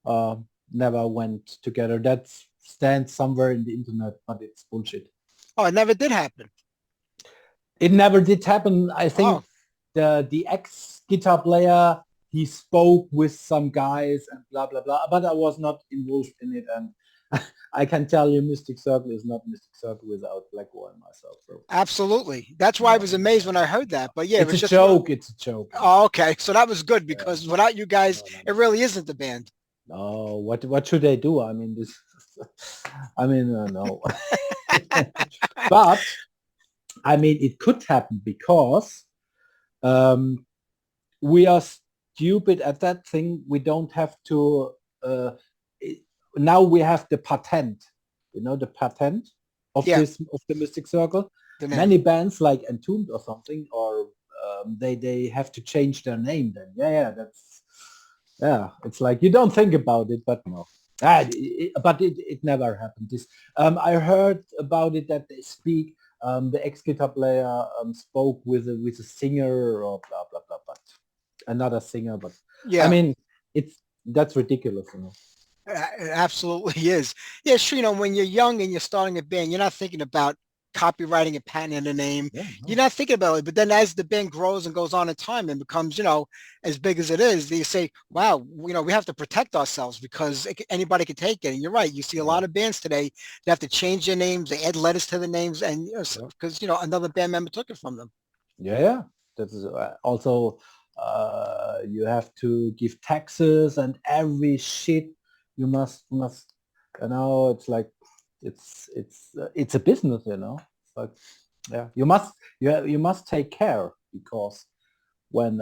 went together. That stands somewhere in the internet, but it's bullshit. Oh, it never did happen. It never did happen. I think the ex guitar player, he spoke with some guys and blah blah blah, but I was not involved in it, and I can tell you Mystic Circle is not Mystic Circle without Blackwall and myself. So Absolutely. That's why I was amazed when I heard that. But yeah, it it's was a just joke. It's a joke. Oh, okay. So that was good because without you guys, it really isn't the band. No, what should they do? I mean, this. I mean, no. But I mean, it could happen because we are stupid at that thing. We don't have to. Now we have the patent. The patent of Yeah. the Mystic Circle. The name. Many bands like Entombed or something, or they have to change their name. Then it's like you don't think about it, but no. But it never happened. This I heard about it that they speak. The ex-guitar player spoke with a singer or blah blah blah, but another singer. But Yeah. I mean, that's ridiculous. It absolutely is. Yeah, sure. When you're young and you're starting a band, you're not thinking about copywriting and patenting a name. Yeah, no. You're not thinking about it. But then as the band grows and goes on in time and becomes, as big as it is, you say, wow, we have to protect ourselves because anybody can take it. And you're right. You see a lot of bands today, they have to change their names. They add letters to the names and because, another band member took it from them. Yeah. That's also, you have to give taxes and every shit. You must, it's like, it's a business, It's like, yeah, you must take care because when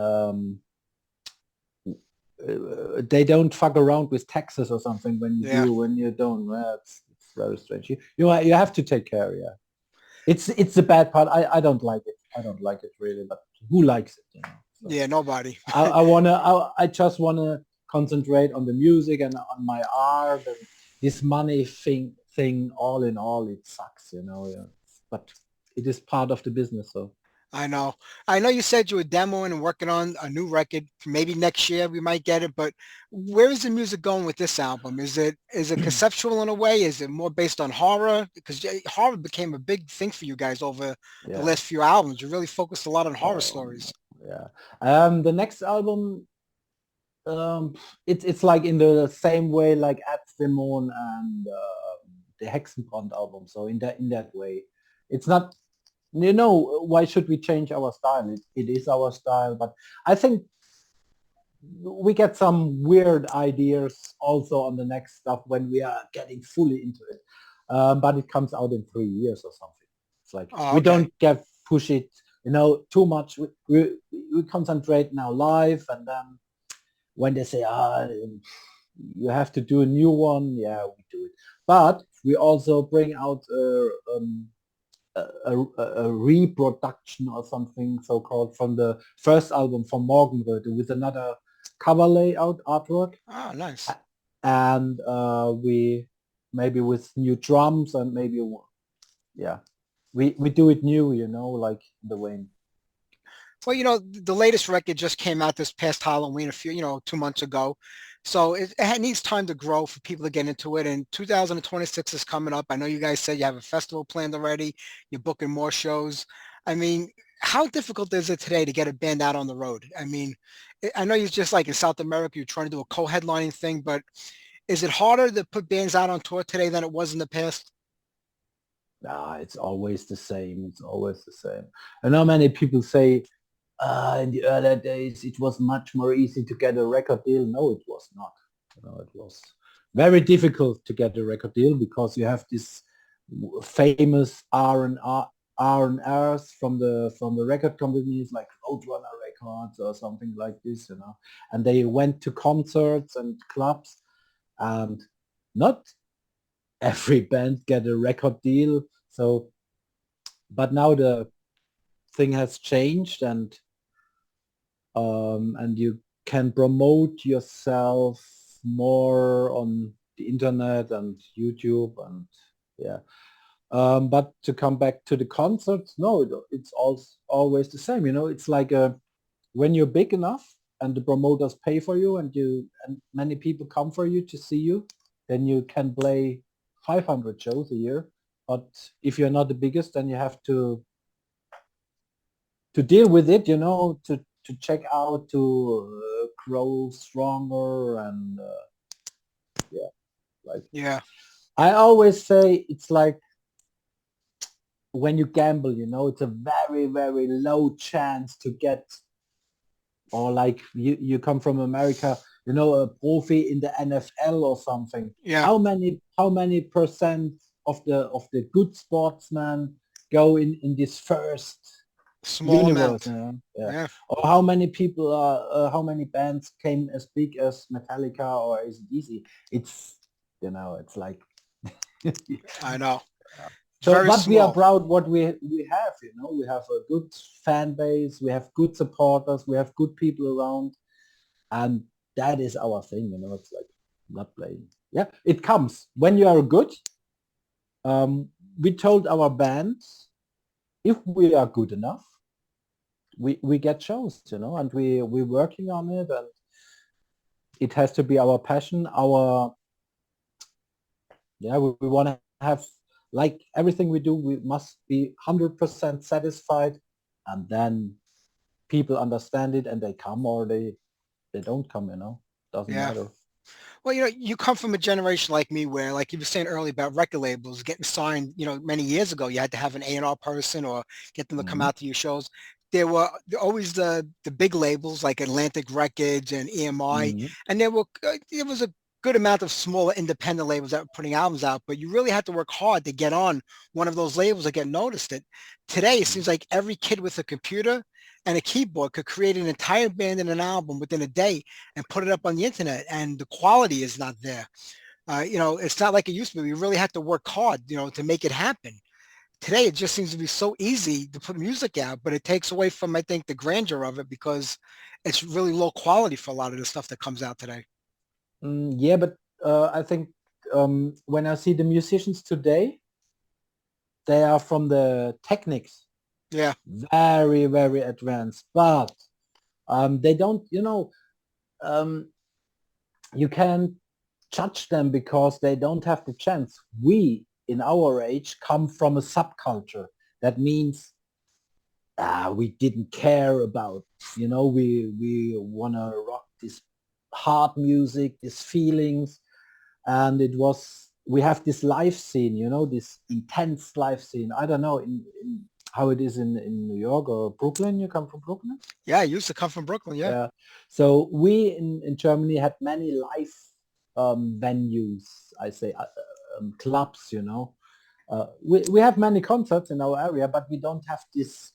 they don't fuck around with taxes or something when you don't, it's very strange. You have to take care. Yeah, it's the bad part. I don't like it. I don't like it really, but who likes it? So Yeah, nobody. I just wanna concentrate on the music and on my art, and this money thing all in all, it sucks, but it is part of the business. So I know you said you were demoing and working on a new record. Maybe next year we might get it, but where is the music going with this album? Is it conceptual in a way? Is it more based on horror? Because horror became a big thing for you guys over the last few albums. You really focused a lot on horror stories. Yeah. The next album, it's like in the same way like Demon and the Hexenbrand album. So in that way, it's not. Why should we change our style? It is our style, but I think we get some weird ideas also on the next stuff when we are getting fully into it. But it comes out in 3 years or something. It's like we don't push it, too much. We concentrate now live, and then when they say, you have to do a new one, yeah, we do it. But We also bring out a reproduction or something so-called from the first album from Morgenröte with another cover layout artwork, Oh, nice. and we maybe with new drums and maybe yeah, we do it new, like the way. Well, the latest record just came out this past Halloween, 2 months ago. So it needs time to grow for people to get into it. And 2026 is coming up. I know you guys said you have a festival planned already. You're booking more shows. I mean, how difficult is it today to get a band out on the road? I mean, I know you're just like in South America, you're trying to do a co-headlining thing, but is it harder to put bands out on tour today than it was in the past? It's always the same. It's always the same. I know many people say, in the earlier days, it was much more easy to get a record deal. No, it was not. It was very difficult to get a record deal because you have this famous R&Rs from the record companies like Roadrunner Records or something like this, and they went to concerts and clubs, and not every band get a record deal. So, but now the thing has changed, and you can promote yourself more on the internet and YouTube, and yeah. But to come back to the concerts, no, it's always the same. It's like when you're big enough and the promoters pay for you, and many people come for you to see you, then you can play 500 shows a year. But if you're not the biggest, then you have to deal with it, to check out, to grow stronger, and yeah, like Yeah. I always say, it's like when you gamble, it's a very, very low chance to get, or like you come from America, a profi in the NFL or something. Yeah. How many percent of the good sportsmen go in this first Small universe? amount. Yeah. Yeah. Or how many people how many bands came as big as Metallica or AC/DC? It's it's like I know. so, Very but we are small. proud what we have. We have a good fan base. We have good supporters. We have good people around, and that is our thing. It's like not playing. Yeah, it comes when you are good. We told our bands, if we are good enough, we get shows. And we're working on it, and it has to be our passion. We want to have, like everything we do, we must be 100% satisfied, and then people understand it and they come, or they don't come. Doesn't Yeah. matter. Well, you come from a generation like me where, like you were saying earlier about record labels getting signed, many years ago, you had to have an A&R person or get them to come Mhm. out to your shows. There were always the big labels like Atlantic Records and EMI, Mhm. and there was a good amount of smaller independent labels that were putting albums out, but you really had to work hard to get on one of those labels to get noticed. Today, it seems like every kid with a computer and a keyboard could create an entire band and an album within a day and put it up on the internet, and the quality is not there. It's not like it used to be. We really had to work hard, to make it happen. Today, it just seems to be so easy to put music out, but it takes away from, I think, the grandeur of it because it's really low quality for a lot of the stuff that comes out today. Yeah, but I think when I see the musicians today, they are from the techniques Yeah. very, very advanced, but they don't, um, you can judge them because they don't have the chance. We, in our age, come from a subculture. That means we didn't care about, we want to rock this hard music, these feelings, and we have this live scene, this intense live scene. I don't know in how it is in New York or Brooklyn. You come from Brooklyn? Yeah, I used to come from Brooklyn. Yeah. Yeah. So we in Germany had many live venues, I say, clubs, we have many concerts in our area, but we don't have this,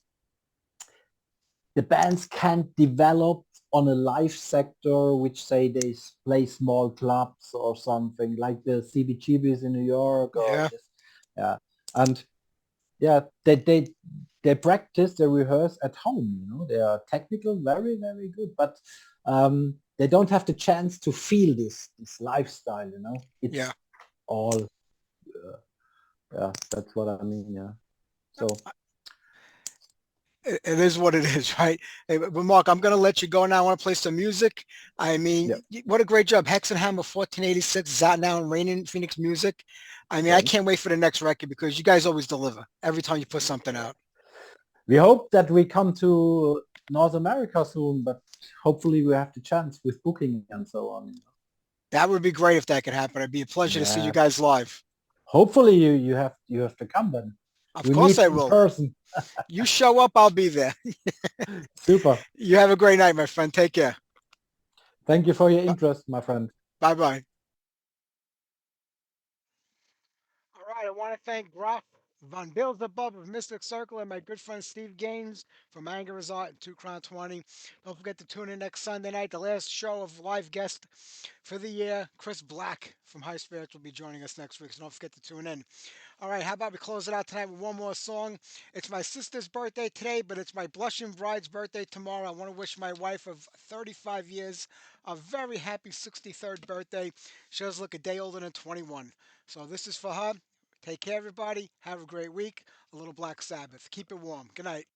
the bands can't develop on a live sector, which say they play small clubs or something like the CBGBs in New York or Yeah. this. Yeah. And yeah, they practice, they rehearse at home, they are technical, very, very good, but they don't have the chance to feel this lifestyle, it's Yeah. all yeah, that's what I mean. Yeah, so It is what it is, right? Hey, but Mark, I'm going to let you go now. I want to play some music. I mean, yeah, what a great job. Hexenhammer 1486 is out now and reigning Phoenix Music. I mean, I thanks. can't wait for the next record because you guys always deliver every time you put something out. We hope that we come to North America soon, but hopefully we have the chance with booking and so on. That would be great if that could happen. It'd be a pleasure to see you Yeah, guys live. hopefully you have to come then. Of We course meet I in will. person. You show up, I'll be there. Super. You have a great night, my friend. Take care. Thank you for your interest, my friend. Bye-bye. All right, I want to thank Graf von Beelzebub of Mystic Circle and my good friend Steve Gaines from Anger is Art and 2 Crown 20. Don't forget to tune in next Sunday night, the last show of live guest for the year. Chris Black from High Spirits will be joining us next week, so don't forget to tune in. All right, how about we close it out tonight with one more song? It's my sister's birthday today, but it's my blushing bride's birthday tomorrow. I want to wish my wife of 35 years a very happy 63rd birthday. She does look a day older than 21. So this is for her. Take care, everybody. Have a great week. A little Black Sabbath. Keep it warm. Good night.